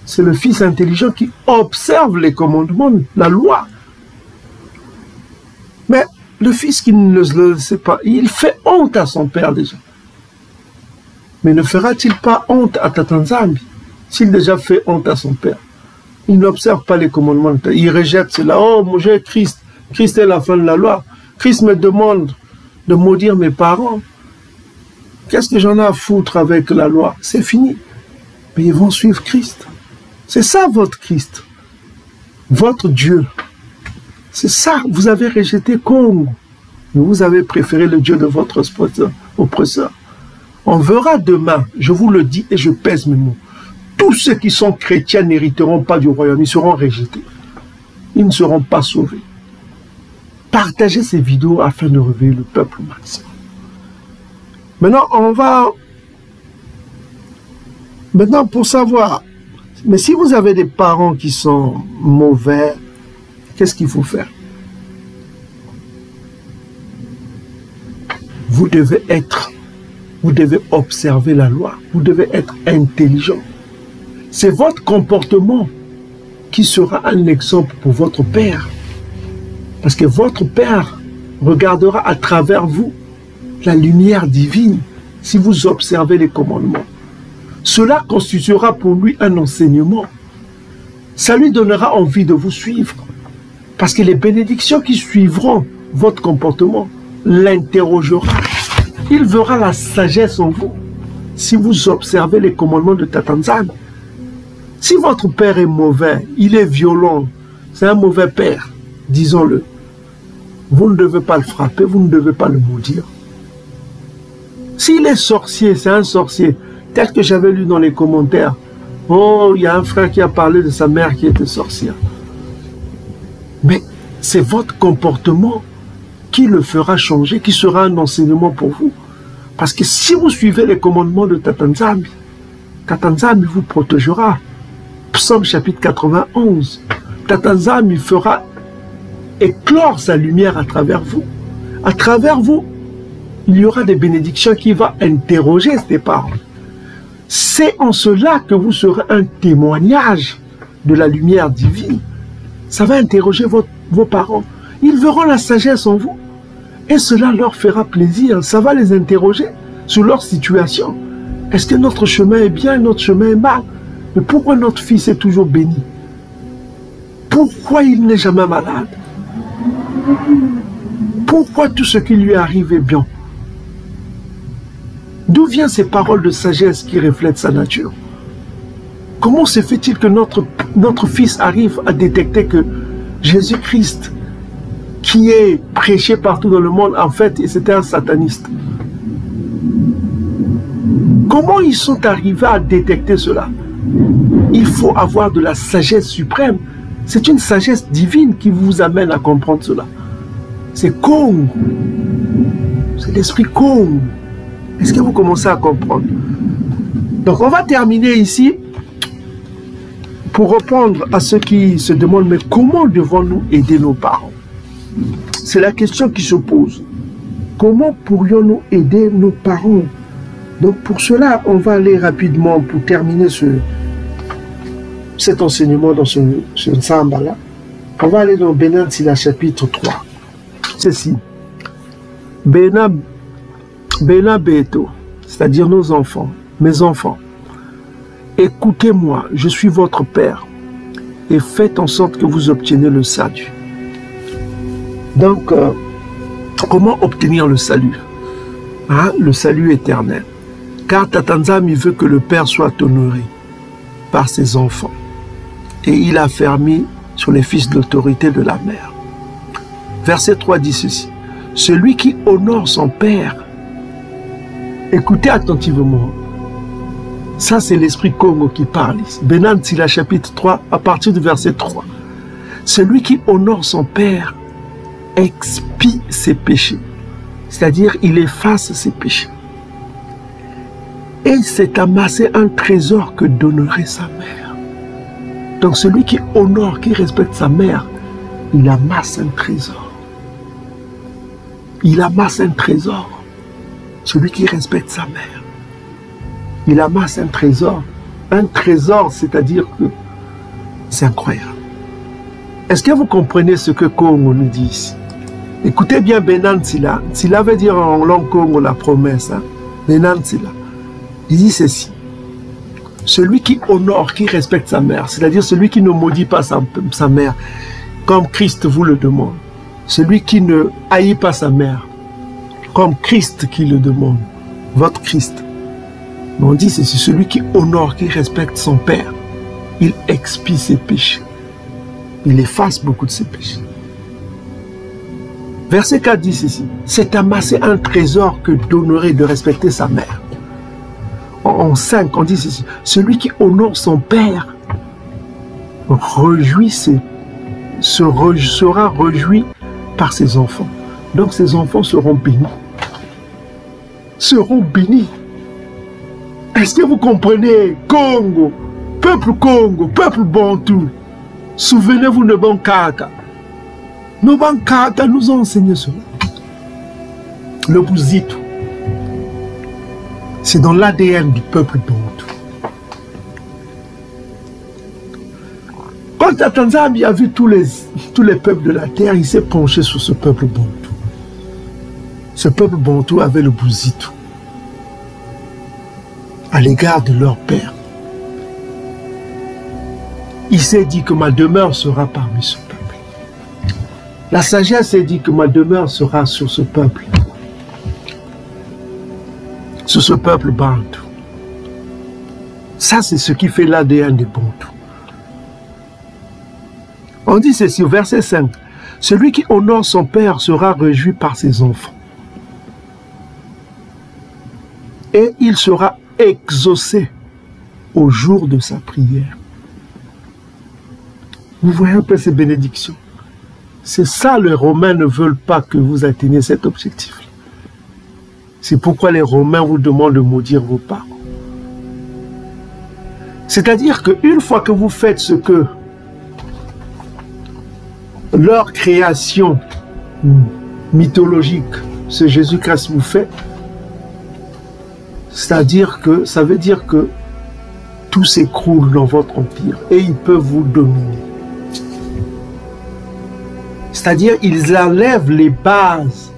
C'est le fils intelligent qui observe les commandements, la loi. Mais le fils qui ne le sait pas, il fait honte à son père déjà. Mais ne fera-t-il pas honte à Tatanzambi s'il déjà fait honte à son père? Il n'observe pas les commandements, il rejette cela. Oh, mon Dieu, Christ est la fin de la loi. Christ me demande de maudire mes parents. Qu'est-ce que j'en ai à foutre avec la loi? C'est fini. Mais ils vont suivre Christ. C'est ça votre Christ. Votre Dieu. C'est ça. Vous avez rejeté Congo. Mais vous avez préféré le Dieu de votre oppresseur. On verra demain, je vous le dis et je pèse mes mots. Tous ceux qui sont chrétiens n'hériteront pas du royaume, ils seront rejetés. Ils ne seront pas sauvés. Partagez ces vidéos afin de réveiller le peuple au maximum. Maintenant, on va... Maintenant, pour savoir... Mais si vous avez des parents qui sont mauvais, qu'est-ce qu'il faut faire? Vous devez observer la loi. Vous devez être intelligent. C'est votre comportement qui sera un exemple pour votre père. Parce que votre père regardera à travers vous la lumière divine si vous observez les commandements. Cela constituera pour lui un enseignement. Ça lui donnera envie de vous suivre. Parce que les bénédictions qui suivront votre comportement l'interrogeront. Il verra la sagesse en vous si vous observez les commandements de Tata Nzambe. Si votre père est mauvais, il est violent, c'est un mauvais père, disons-le. Vous ne devez pas le frapper, vous ne devez pas le maudire. S'il est sorcier, c'est un sorcier, tel que j'avais lu dans les commentaires. Oh, il y a un frère qui a parlé de sa mère qui était sorcière. Mais c'est votre comportement qui le fera changer, qui sera un enseignement pour vous. Parce que si vous suivez les commandements de Tata Nzambe, Tata Nzambe vous protégera. Psaume chapitre 91. Tata Nzambe fera éclore sa lumière à travers vous. À travers vous, il y aura des bénédictions qui vont interroger ces paroles. C'est en cela que vous serez un témoignage de la lumière divine. Ça va interroger vos parents. Ils verront la sagesse en vous. Et cela leur fera plaisir. Ça va les interroger sur leur situation. Est-ce que notre chemin est bien, notre chemin est mal? Mais pourquoi notre fils est toujours béni? Pourquoi il n'est jamais malade? Pourquoi tout ce qui lui arrive est bien? D'où viennent ces paroles de sagesse qui reflètent sa nature? Comment se fait-il que notre fils arrive à détecter que Jésus-Christ, qui est prêché partout dans le monde, en fait, c'était un sataniste? Comment ils sont arrivés à détecter cela? Il faut avoir de la sagesse suprême. C'est une sagesse divine qui vous amène à comprendre cela. C'est Kong. C'est l'esprit Kong. Est-ce que vous commencez à comprendre? Donc on va terminer ici pour répondre à ceux qui se demandent, mais comment devons-nous aider nos parents? C'est la question qui se pose. Comment pourrions-nous aider nos parents? Donc pour cela, on va aller rapidement pour terminer cet enseignement dans ce Nsamba-là. On va aller dans Benan Sila chapitre 3. Ceci. Bena Beto, c'est-à-dire nos enfants, mes enfants. Écoutez-moi, je suis votre Père, et faites en sorte que vous obteniez le salut. Donc, comment obtenir le salut? Hein? Le salut éternel. Car Tata Nzambe veut que le Père soit honoré par ses enfants. Et il a fermé sur les fils de l'autorité de la mère. Verset 3 dit ceci. Celui qui honore son Père, écoutez attentivement, ça c'est l'esprit Congo qui parle ici. Benan Sila chapitre 3, à partir du verset 3. Celui qui honore son Père expie ses péchés, c'est-à-dire il efface ses péchés. Et s'est amassé un trésor que donnerait sa mère. Donc celui qui honore, qui respecte sa mère, il amasse un trésor. Il amasse un trésor. Celui qui respecte sa mère, il amasse un trésor. Un trésor, c'est-à-dire que c'est incroyable. Est-ce que vous comprenez ce que Congo nous dit ici? Écoutez bien Benan Sila. Sila veut dire en langue Congo la promesse. Hein? Benan Sila. Il dit ceci. Celui qui honore, qui respecte sa mère, c'est-à-dire celui qui ne maudit pas sa mère, comme Christ vous le demande. Celui qui ne haït pas sa mère, comme Christ qui le demande. Votre Christ. Mais on dit ceci, celui qui honore, qui respecte son Père, il expie ses péchés. Il efface beaucoup de ses péchés. Verset 4 dit ceci. C'est amasser un trésor que d'honorer, de respecter sa mère. En 5, on dit ceci. Celui qui honore son Père sera réjoui par ses enfants. Donc ses enfants seront bénis. Seront bénis. Est-ce que vous comprenez? Congo, peuple Bantou. Souvenez-vous de Bankaka. Nos Bankaka nous ont enseigné cela. Le Bouzito. C'est dans l'ADN du peuple Bantou. Quand Tata Nzambe a vu tous les peuples de la terre, il s'est penché sur ce peuple Bantou. Ce peuple Bantou avait le Bouzito. à l'égard de leur père. Il s'est dit que ma demeure sera parmi ce peuple. La sagesse s'est dit que ma demeure sera sur ce peuple. Sur ce peuple bantou. Ça, c'est ce qui fait l'ADN des Bantous. On dit ceci au verset 5. Celui qui honore son père sera réjoui par ses enfants. Et il sera exaucé au jour de sa prière. Vous voyez un peu ces bénédictions. C'est ça, les Romains ne veulent pas que vous atteigniez cet objectif. C'est pourquoi les Romains vous demandent de maudire vos parents. C'est-à-dire qu'une fois que vous faites ce que leur création mythologique, ce Jésus-Christ vous fait, c'est-à-dire que ça veut dire que tout s'écroule dans votre empire et ils peuvent vous dominer. C'est-à-dire ils enlèvent les bases.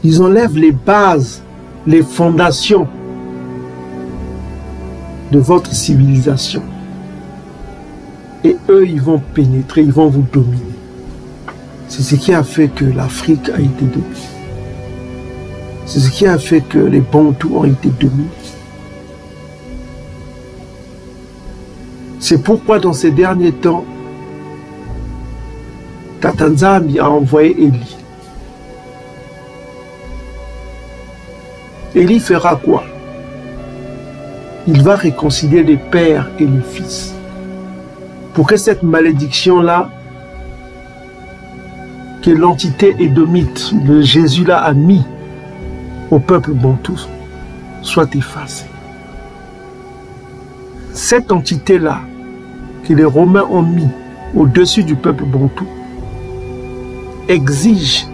Ils enlèvent les bases, les fondations de votre civilisation. Et eux, ils vont pénétrer, ils vont vous dominer. C'est ce qui a fait que l'Afrique a été dominée. C'est ce qui a fait que les Bantous ont été dominés. C'est pourquoi dans ces derniers temps, Tata Nzambi a envoyé Élie. Élie fera quoi? Il va réconcilier les pères et les fils. Pour que cette malédiction-là, que l'entité édomite de Jésus-là a mis au peuple bantou, soit effacée. Cette entité-là, que les Romains ont mis au-dessus du peuple bantou, exige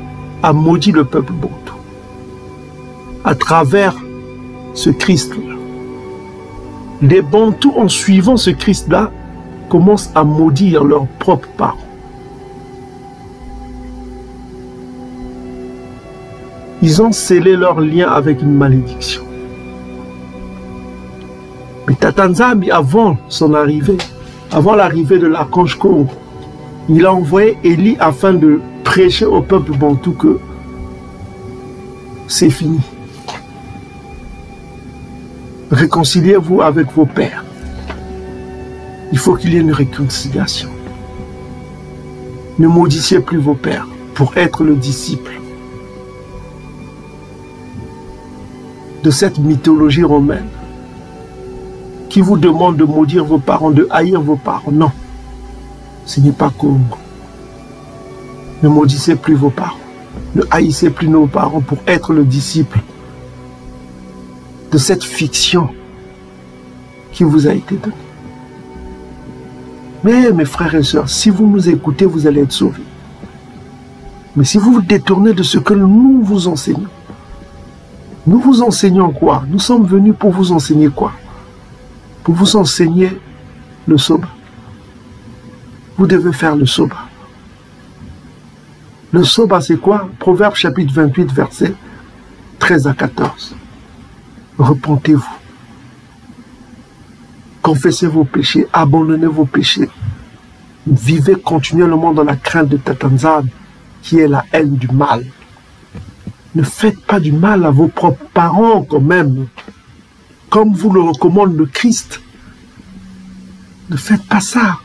à maudire le peuple bantou à travers ce Christ-là. Les Bantous, en suivant ce Christ-là, commencent à maudire leurs propres parents. Ils ont scellé leur lien avec une malédiction. Mais Tata Nzambi, avant son arrivée, avant l'arrivée de l'archange Congo, il a envoyé Élie afin de prêcher au peuple bantou que c'est fini. Réconciliez-vous avec vos pères. Il faut qu'il y ait une réconciliation. Ne maudissez plus vos pères pour être le disciple de cette mythologie romaine qui vous demande de maudire vos parents, de haïr vos parents. Non, ce n'est pas Congo. Ne maudissez plus vos parents. Ne haïssez plus nos parents pour être le disciple de cette fiction qui vous a été donnée. Mais mes frères et sœurs, si vous nous écoutez, vous allez être sauvés. Mais si vous vous détournez de ce que nous vous enseignons, nous vous enseignons quoi? Nous sommes venus pour vous enseigner quoi? Pour vous enseigner le soba. Vous devez faire le soba. Le soba, c'est quoi? Proverbe chapitre 28, versets 13 à 14. Repentez-vous. Confessez vos péchés, abandonnez vos péchés. Vivez continuellement dans la crainte de Tata Nzambi, qui est la haine du mal. Ne faites pas du mal à vos propres parents quand même, comme vous le recommande le Christ. Ne faites pas ça.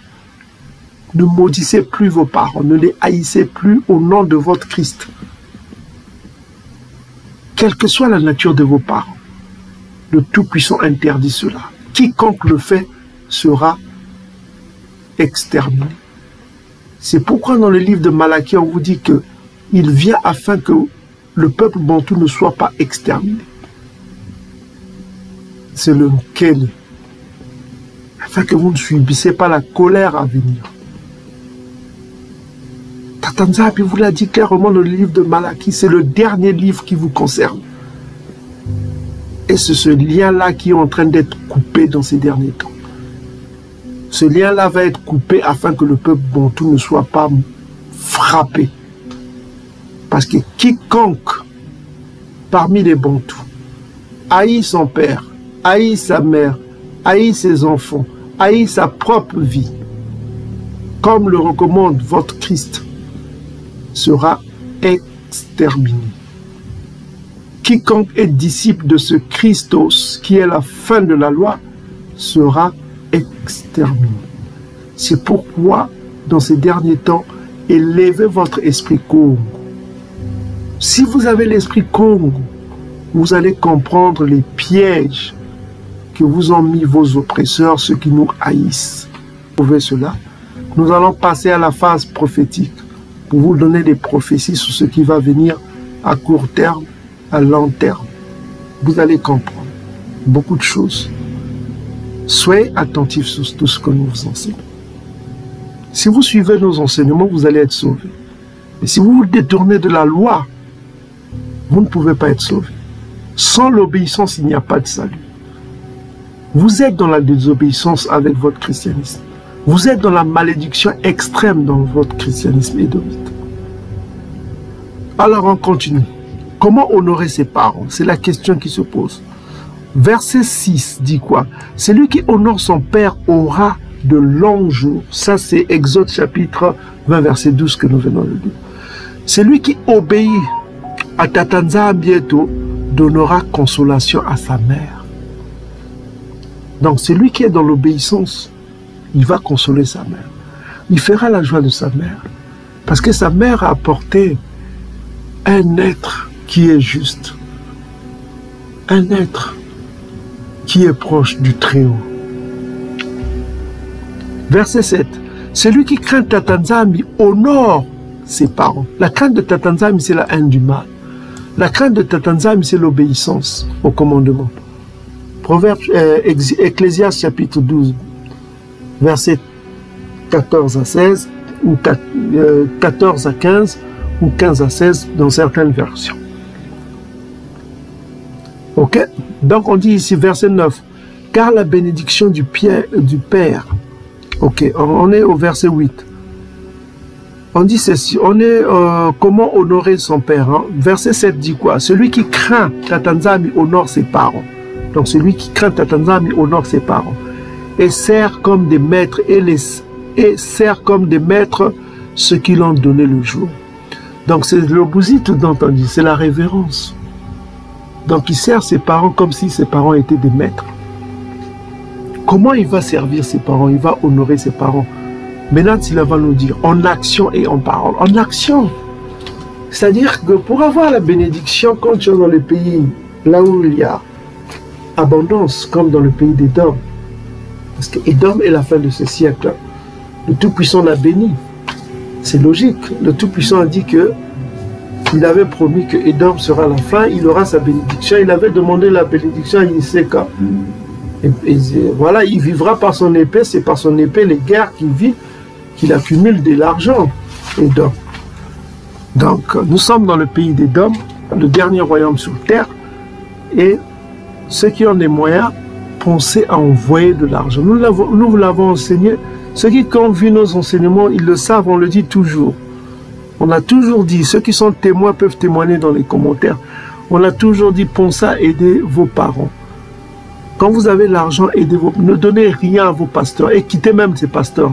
Ne maudissez plus vos parents, ne les haïssez plus au nom de votre Christ. Quelle que soit la nature de vos parents, le Tout-Puissant interdit cela. Quiconque le fait sera exterminé. C'est pourquoi dans le livre de Malachie, on vous dit qu'il vient afin que le peuple bantou ne soit pas exterminé. C'est le Nkele. Afin que vous ne subissez pas la colère à venir. Tata Nzambi vous l'a dit clairement dans le livre de Malachie, c'est le dernier livre qui vous concerne. Et c'est ce lien-là qui est en train d'être coupé dans ces derniers temps. Ce lien-là va être coupé afin que le peuple bantou ne soit pas frappé. Parce que quiconque parmi les Bantous haït son père, haït sa mère, haït ses enfants, haït sa propre vie, comme le recommande votre Christ, sera exterminé. Quiconque est disciple de ce Christos, qui est la fin de la loi, sera exterminé. C'est pourquoi, dans ces derniers temps, élevez votre esprit Congo. Si vous avez l'esprit Congo, vous allez comprendre les pièges que vous ont mis vos oppresseurs, ceux qui nous haïssent. Vous trouvez cela? Nous allons passer à la phase prophétique pour vous donner des prophéties sur ce qui va venir à court terme, à long terme. Vous allez comprendre beaucoup de choses. Soyez attentifs sur tout ce que nous vous enseignons. Si vous suivez nos enseignements, vous allez être sauvés. Mais si vous vous détournez de la loi, vous ne pouvez pas être sauvés. Sans l'obéissance, il n'y a pas de salut. Vous êtes dans la désobéissance avec votre christianisme. Vous êtes dans la malédiction extrême dans votre christianisme édomite. Alors on continue. Comment honorer ses parents? C'est la question qui se pose. Verset 6 dit quoi? Celui qui honore son père aura de longs jours. Ça c'est Exode chapitre 20 verset 12 que nous venons de lire. Celui qui obéit à Tatanza bientôt donnera consolation à sa mère. Donc celui qui est dans l'obéissance, il va consoler sa mère. Il fera la joie de sa mère. Parce que sa mère a apporté un être qui est juste. Un être qui est proche du Très-Haut. Verset 7. Celui qui craint Tatanzami honore ses parents. La crainte de Tatanzami, c'est la haine du mal. La crainte de Tatanzami, c'est l'obéissance au commandement. Proverbe, Ecclésiaste chapitre 12, verset 14 à 16, ou 14 à 15, ou 15 à 16 dans certaines versions. Ok? Donc on dit ici, verset 9, car la bénédiction du Père. Ok, on est au verset 8. On dit ceci, on est comment honorer son père. Hein? Verset 7 dit quoi? Celui qui craint Tatanzami honore ses parents. Donc celui qui craint Tatanzami honore ses parents. Et sert comme des maîtres et sert comme des maîtres ceux qui l'ont donné le jour. Donc c'est le bouzite dont on dit, c'est la révérence. Donc il sert ses parents comme si ses parents étaient des maîtres. Comment il va servir ses parents? Il va honorer ses parents. Maintenant, il va nous dire en action et en parole. En action. C'est-à-dire que pour avoir la bénédiction, quand tu es dans le pays, là où il y a abondance, comme dans le pays d'Édom, parce que Édom est la fin de ce siècle, le Tout-Puissant l'a béni. C'est logique. Le Tout-Puissant a dit que il avait promis que Édom sera la fin, il aura sa bénédiction. Il avait demandé la bénédiction à Iseka. Et voilà, il vivra par son épée, c'est par son épée, les guerres qu'il vit, qu'il accumule de l'argent. Édom. Donc, nous sommes dans le pays d'Édom, le dernier royaume sur terre, et ceux qui ont des moyens, pensez à envoyer de l'argent. Nous vous l'avons enseigné. Ceux qui ont vu nos enseignements, ils le savent, on le dit toujours. On a toujours dit, ceux qui sont témoins peuvent témoigner dans les commentaires. On a toujours dit, pensez à aider vos parents. Quand vous avez l'argent, ne donnez rien à vos pasteurs et quittez même ces pasteurs.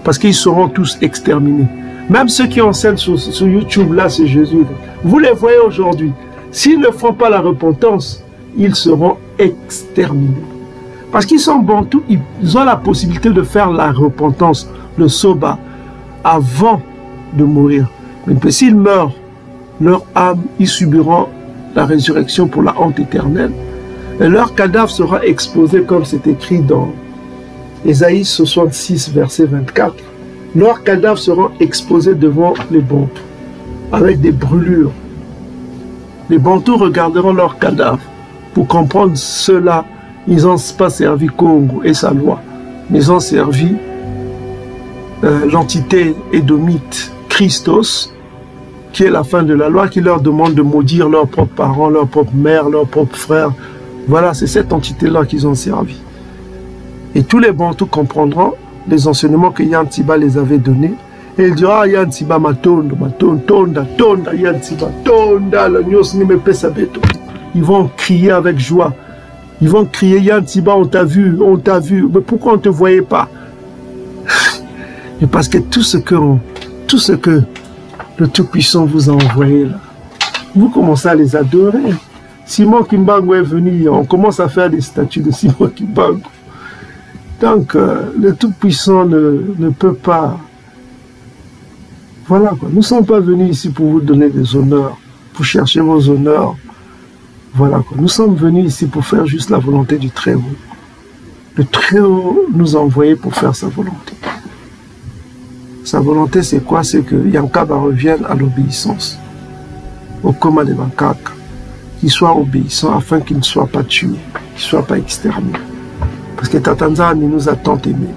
Parce qu'ils seront tous exterminés. Même ceux qui enseignent sur YouTube, là, c'est Jésus. Vous les voyez aujourd'hui. S'ils ne font pas la repentance, ils seront exterminés. Parce qu'ils sont bantous, ils ont la possibilité de faire la repentance, le soba, avant de mourir. Mais s'ils meurent, leur âme, ils subiront la résurrection pour la honte éternelle. Et leur cadavre sera exposé comme c'est écrit dans Ésaïe 66, verset 24. Leurs cadavres seront exposés devant les bantous, avec des brûlures. Les bantous regarderont leurs cadavres pour comprendre cela. Ils n'ont pas servi Congo et sa loi, mais ils ont servi l'entité édomite Christos, qui est la fin de la loi, qui leur demande de maudire leurs propres parents, leurs propres mères, leurs propres frères. Voilà, c'est cette entité-là qu'ils ont servi. Et tous les bantous comprendront les enseignements que Yann Tiba les avait donnés. Et ils diront, ah, Yann Tiba matondo, tonda, Yann Tiba, tonda, la nyos ni me pesa beto. ils vont crier avec joie. Ils vont crier, Yantiba, on t'a vu, mais pourquoi on ne te voyait pas? Et parce que tout ce que le Tout-Puissant vous a envoyé là, vous commencez à les adorer. Simon Kimbangu est venu, on commence à faire des statues de Simon Kimbangu. Donc, le Tout-Puissant ne peut pas... Voilà quoi, nous ne sommes pas venus ici pour vous donner des honneurs, pour chercher vos honneurs. Voilà quoi, nous sommes venus ici pour faire juste la volonté du Très-Haut. Le Très-Haut nous a envoyés pour faire sa volonté. Sa volonté, c'est quoi? C'est que Yankaba revienne à l'obéissance, au coma de Bankaka, qu'il soit obéissant afin qu'il ne soit pas tué, qu'il ne soit pas exterminé. Parce que Tatanzani nous a tant aimés.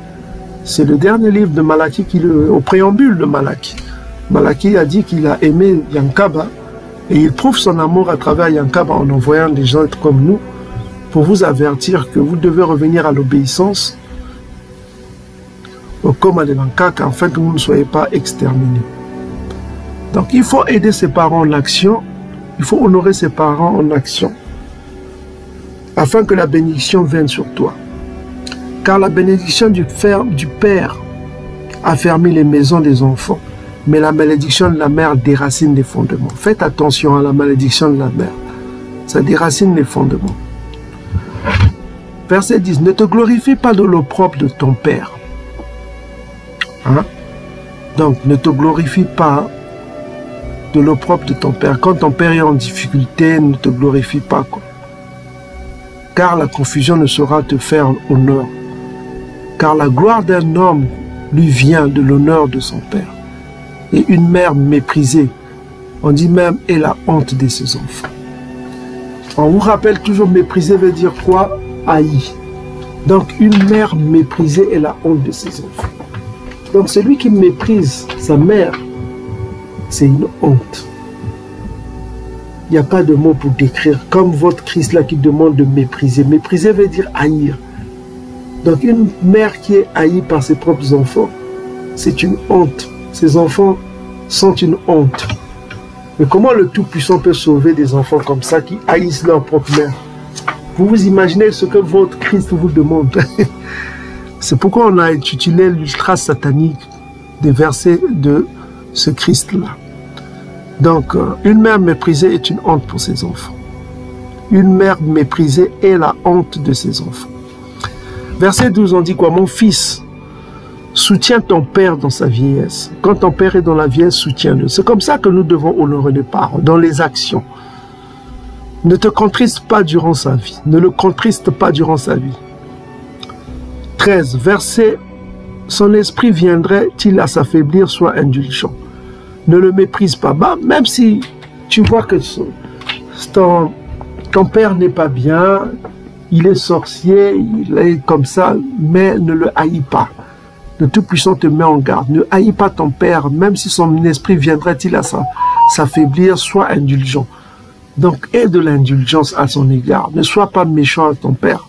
C'est le dernier livre de Malaki, au préambule de Malaki. Malaki a dit qu'il a aimé Yankaba et il prouve son amour à travers Yankaba en envoyant des gens comme nous pour vous avertir que vous devez revenir à l'obéissance au coma de Bankaka afin que vous ne soyez pas exterminés. Donc il faut aider ses parents en action, il faut honorer ses parents en action afin que la bénédiction vienne sur toi. Car la bénédiction du Père affermit les maisons des enfants, mais la malédiction de la mère déracine les fondements. Faites attention à la malédiction de la mère, ça déracine les fondements. Verset 10, ne te glorifie pas de l'opprobre de ton Père. Hein? Donc, ne te glorifie pas de l'opprobre de ton Père. Quand ton Père est en difficulté, ne te glorifie pas, quoi. Car la confusion ne saura te faire honneur. Car la gloire d'un homme lui vient de l'honneur de son Père. Et une mère méprisée, on dit même, est la honte de ses enfants. On vous rappelle toujours, mépriser veut dire quoi? Haï. Donc, une mère méprisée est la honte de ses enfants. Donc, celui qui méprise sa mère, c'est une honte. Il n'y a pas de mot pour décrire, comme votre Christ là qui demande de mépriser. Mépriser veut dire haïr. Donc, une mère qui est haïe par ses propres enfants, c'est une honte. Ses enfants sont une honte. Mais comment le Tout-Puissant peut sauver des enfants comme ça qui haïssent leur propre mère? Vous vous imaginez ce que votre Christ vous demande? C'est pourquoi on a utilisé l'ultra satanique des versets de ce Christ-là. Donc, une mère méprisée est une honte pour ses enfants. Une mère méprisée est la honte de ses enfants. Verset 12, on dit quoi? Mon fils, soutiens ton père dans sa vieillesse. Quand ton père est dans la vieillesse, soutiens-le. C'est comme ça que nous devons honorer les parents, dans les actions. Ne te contriste pas durant sa vie. Ne le contriste pas durant sa vie. 13, verset, son esprit viendrait-il à s'affaiblir, soit indulgent. Ne le méprise pas. Bah, même si tu vois que ton père n'est pas bien, il est sorcier, il est comme ça, mais ne le haïs pas. Le Tout-Puissant te met en garde. Ne haïs pas ton père, même si son esprit viendrait-il à s'affaiblir, sois indulgent. Donc, aie de l'indulgence à son égard. Ne sois pas méchant à ton père.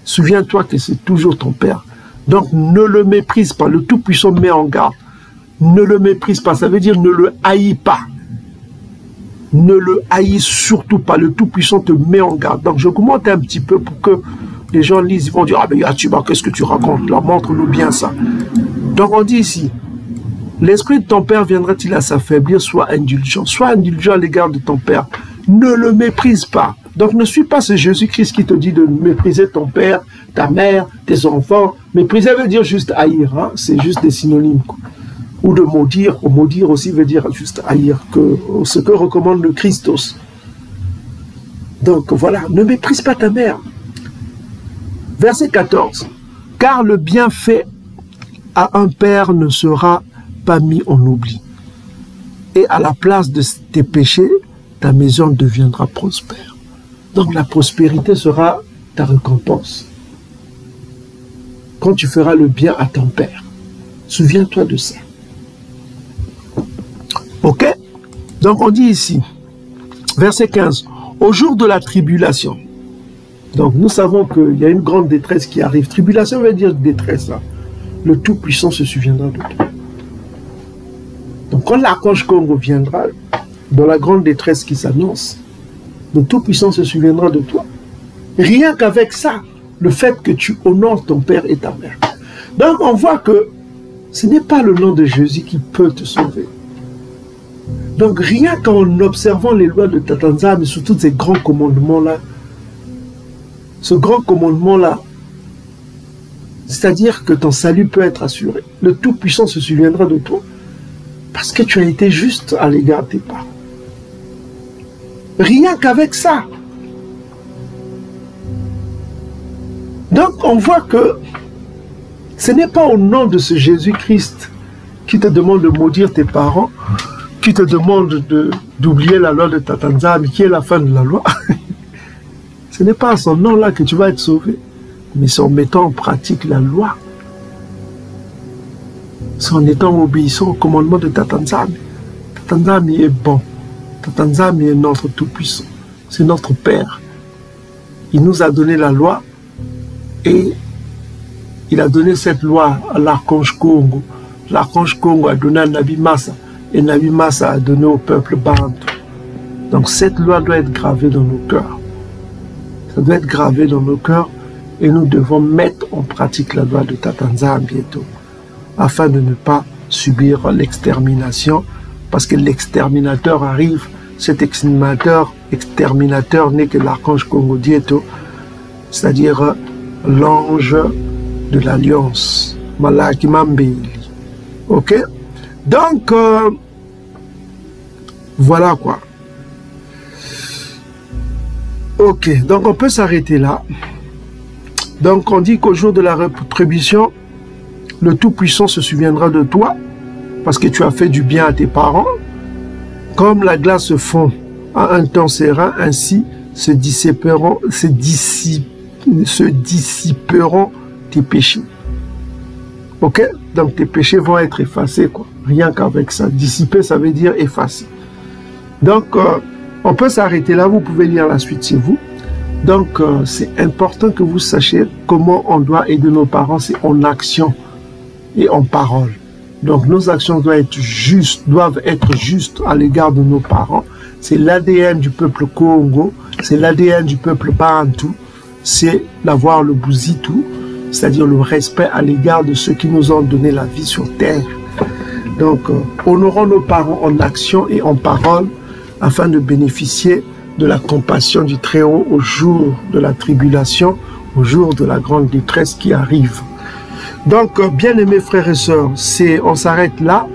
Souviens-toi que c'est toujours ton père. Donc, ne le méprise pas. Le Tout-Puissant met en garde. Ne le méprise pas. Ça veut dire ne le haïs pas. Ne le haïs surtout pas. Le Tout-Puissant te met en garde. Donc, je commente un petit peu pour que les gens lisent. Ils vont dire, ah ben Yatuba, qu'est-ce que tu racontes là? Montre-nous bien ça. Donc, on dit ici, l'esprit de ton père viendra-t-il à s'affaiblir? Sois indulgent. Sois indulgent à l'égard de ton père. Ne le méprise pas. Donc, ne suis pas ce Jésus-Christ qui te dit de mépriser ton père, ta mère, tes enfants. Mépriser veut dire juste haïr. Hein? C'est juste des synonymes, quoi. Ou de maudire. Maudire aussi veut dire juste haïr. Ce que recommande le Christos. Donc, voilà. Ne méprise pas ta mère. Verset 14. Car le bienfait à un père ne sera pas mis en oubli. Et à la place de tes péchés, ta maison deviendra prospère. Donc la prospérité sera ta récompense. Quand tu feras le bien à ton père. Souviens-toi de ça. Ok? Donc on dit ici, verset 15, au jour de la tribulation. Donc nous savons qu'il y a une grande détresse qui arrive. Tribulation veut dire détresse. Hein. Le Tout-Puissant se souviendra de toi. Donc quand l'archange Congo viendra, dans la grande détresse qui s'annonce, le Tout-Puissant se souviendra de toi. Rien qu'avec ça, le fait que tu honores ton père et ta mère. Donc on voit que ce n'est pas le nom de Jésus qui peut te sauver. Donc rien qu'en observant les lois de Tatanzam et surtout ces grands commandements-là, ce grand commandement-là, c'est-à-dire que ton salut peut être assuré. Le Tout-Puissant se souviendra de toi parce que tu as été juste à l'égard de tes parents. Rien qu'avec ça. Donc on voit que ce n'est pas au nom de ce Jésus-Christ qui te demande de maudire tes parents, qui te demande d'oublier la loi de Tatanzam, qui est la fin de la loi. Ce n'est pas à son nom-là que tu vas être sauvé, mais c'est en mettant en pratique la loi. C'est en étant obéissant au commandement de Tatanzam. Tatanzam est bon. Tatanzam est notre Tout-Puissant. C'est notre Père. Il nous a donné la loi et il a donné cette loi à l'archange Congo. L'archange Congo a donné à Nabi Massa et Nabi Massa a donné au peuple Bantu. Donc cette loi doit être gravée dans nos cœurs. Ça doit être gravé dans nos cœurs et nous devons mettre en pratique la loi de Tatanzam bientôt afin de ne pas subir l'extermination parce que l'exterminateur arrive. Cet exterminateur n'est que l'archange Congo Dieto, c'est-à-dire l'ange de l'alliance, Malaki Mambeli. Ok? Donc, voilà quoi. Ok, donc on peut s'arrêter là. Donc on dit qu'au jour de la rétribution, le Tout-Puissant se souviendra de toi parce que tu as fait du bien à tes parents. Comme la glace se fond à un temps serein, ainsi se dissiperont tes péchés. Ok? Donc tes péchés vont être effacés, quoi. Rien qu'avec ça. Dissiper, ça veut dire effacer. Donc, on peut s'arrêter là. Vous pouvez lire la suite chez vous. Donc, c'est important que vous sachiez comment on doit aider nos parents. C'est en action et en parole. Donc, nos actions doivent être justes à l'égard de nos parents. C'est l'ADN du peuple Congo. C'est l'ADN du peuple Bantu. C'est d'avoir le Bouzitou, c'est-à-dire le respect à l'égard de ceux qui nous ont donné la vie sur terre. Donc, honorons nos parents en action et en parole afin de bénéficier de la compassion du Très-Haut au jour de la tribulation, au jour de la grande détresse qui arrive. Donc, bien-aimés frères et sœurs, on s'arrête là.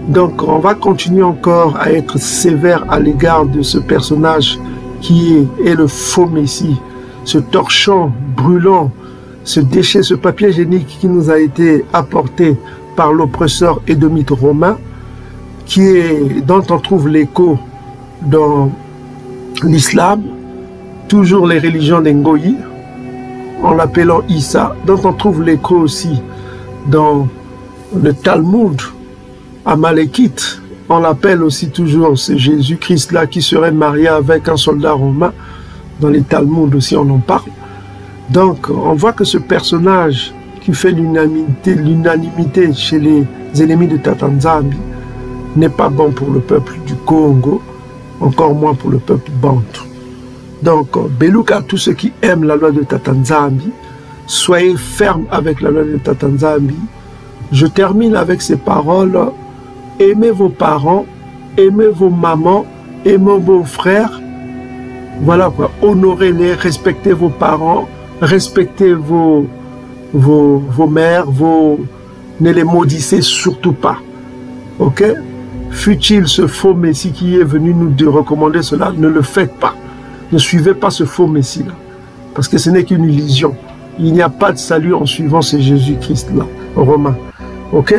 Donc, on va continuer encore à être sévère à l'égard de ce personnage qui est le faux Messie, ce torchon brûlant, ce déchet, ce papier hygiénique qui nous a été apporté par l'oppresseur édomite romain, dont on trouve l'écho dans l'islam, toujours les religions d'Engoyi, en l'appelant Issa, dont on trouve l'écho aussi dans le Talmud amalekite, on l'appelle aussi toujours ce Jésus-Christ-là qui serait marié avec un soldat romain, dans les Talmuds aussi on en parle. Donc on voit que ce personnage qui fait l'unanimité chez les ennemis de Tatanzam n'est pas bon pour le peuple du Congo, encore moins pour le peuple Bantu. Donc, Belouk à tous ceux qui aiment la loi de Tatanzambi, soyez fermes avec la loi de Tatanzambi. Je termine avec ces paroles. Aimez vos parents, aimez vos mamans, aimez vos frères. Voilà quoi, honorez-les, respectez vos parents, respectez vos mères, ne les maudissez surtout pas. Ok? Fut-il ce faux Messie qui est venu nous recommander cela, ne le faites pas. Ne suivez pas ce faux Messie-là. Parce que ce n'est qu'une illusion. Il n'y a pas de salut en suivant ce Jésus-Christ-là, romain. Ok?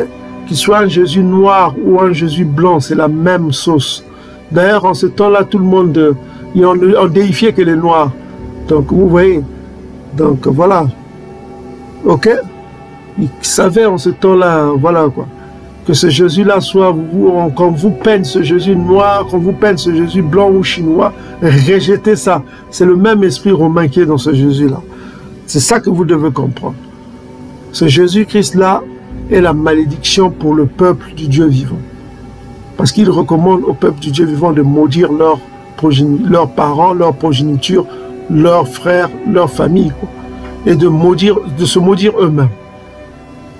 Qu'il soit un Jésus noir ou un Jésus blanc, c'est la même sauce. D'ailleurs, en ce temps-là, tout le monde, on déifiait que les noirs. Donc, vous voyez. Donc, voilà. Ok? Ils savaient en ce temps-là, voilà quoi. Que ce Jésus-là soit, quand vous peignez ce Jésus noir, quand vous peignez ce Jésus blanc ou chinois, rejetez ça. C'est le même esprit romain qui est dans ce Jésus-là. C'est ça que vous devez comprendre. Ce Jésus-Christ-là est la malédiction pour le peuple du Dieu vivant. Parce qu'il recommande au peuple du Dieu vivant de maudire leurs leurs parents, leur progéniture, leurs frères, leur famille, quoi. Et de se maudire eux-mêmes.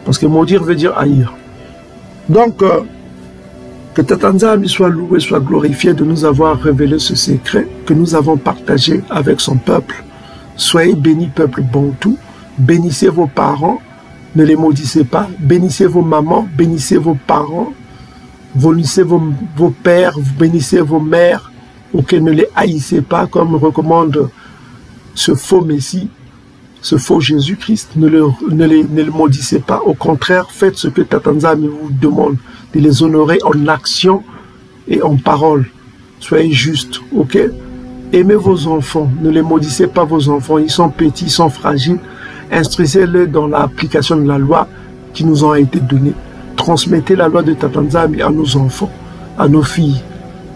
Parce que maudire veut dire haïr. Donc, que Tata Nzambi soit loué, soit glorifié de nous avoir révélé ce secret que nous avons partagé avec son peuple. Soyez bénis, peuple bantou. Bénissez vos parents, ne les maudissez pas. Bénissez vos mamans, bénissez vos parents. Bénissez vos pères, bénissez vos mères. Ok, ne les haïssez pas comme recommande ce faux Messie, ce faux Jésus-Christ. Ne le maudissez pas. Au contraire, faites ce que Tata Nzambi vous demande, de les honorer en action et en parole. Soyez justes, ok? Aimez vos enfants, ne les maudissez pas vos enfants, ils sont petits, ils sont fragiles. Instruisez-les dans l'application de la loi qui nous a été donnée. Transmettez la loi de Tata Nzambi à nos enfants, à nos filles.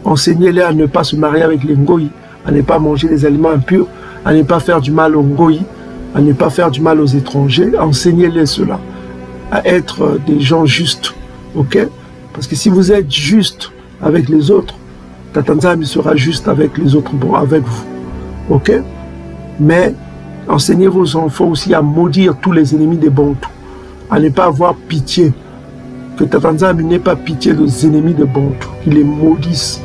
Enseignez-les à ne pas se marier avec les Ngoï, à ne pas manger des aliments impurs, à ne pas faire du mal aux Ngoï, à ne pas faire du mal aux étrangers. Enseignez-les cela, à être des gens justes, ok? Parce que si vous êtes juste avec les autres, Tata Nzambi sera juste avec les autres, bon, avec vous, ok? Mais enseignez vos enfants aussi à maudire tous les ennemis des Bantous, à ne pas avoir pitié. Que Tata Nzambi n'ait pas pitié des ennemis des Bantous, qu'il les maudisse.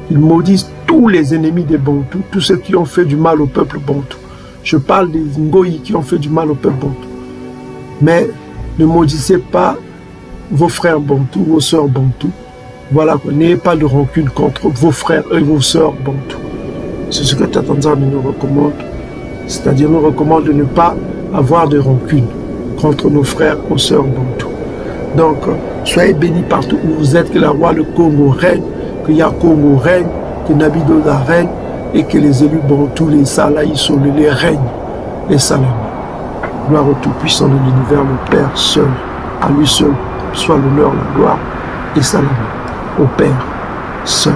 Qu'ils maudissent tous les ennemis des Bantous, tous ceux qui ont fait du mal au peuple Bantou. Je parle des Ngoï qui ont fait du mal au peuple Bantou. Mais ne maudissez pas vos frères Bantou, vos sœurs Bantou. Voilà, n'ayez pas de rancune contre vos frères et vos sœurs Bantou. C'est ce que Tata Nzambi nous recommande. C'est-à-dire nous recommande de ne pas avoir de rancune contre nos frères et sœurs Bantou. Donc, soyez bénis partout où vous êtes, que la roi le Congo règne, que Yakongo règne, que Nabidola règne, et que les élus Bantou, les Salaïs, les règnent, les Salam. Gloire au Tout-Puissant de l'univers, le Père seul, à lui seul, soit l'honneur, la gloire, et Salam, au Père seul.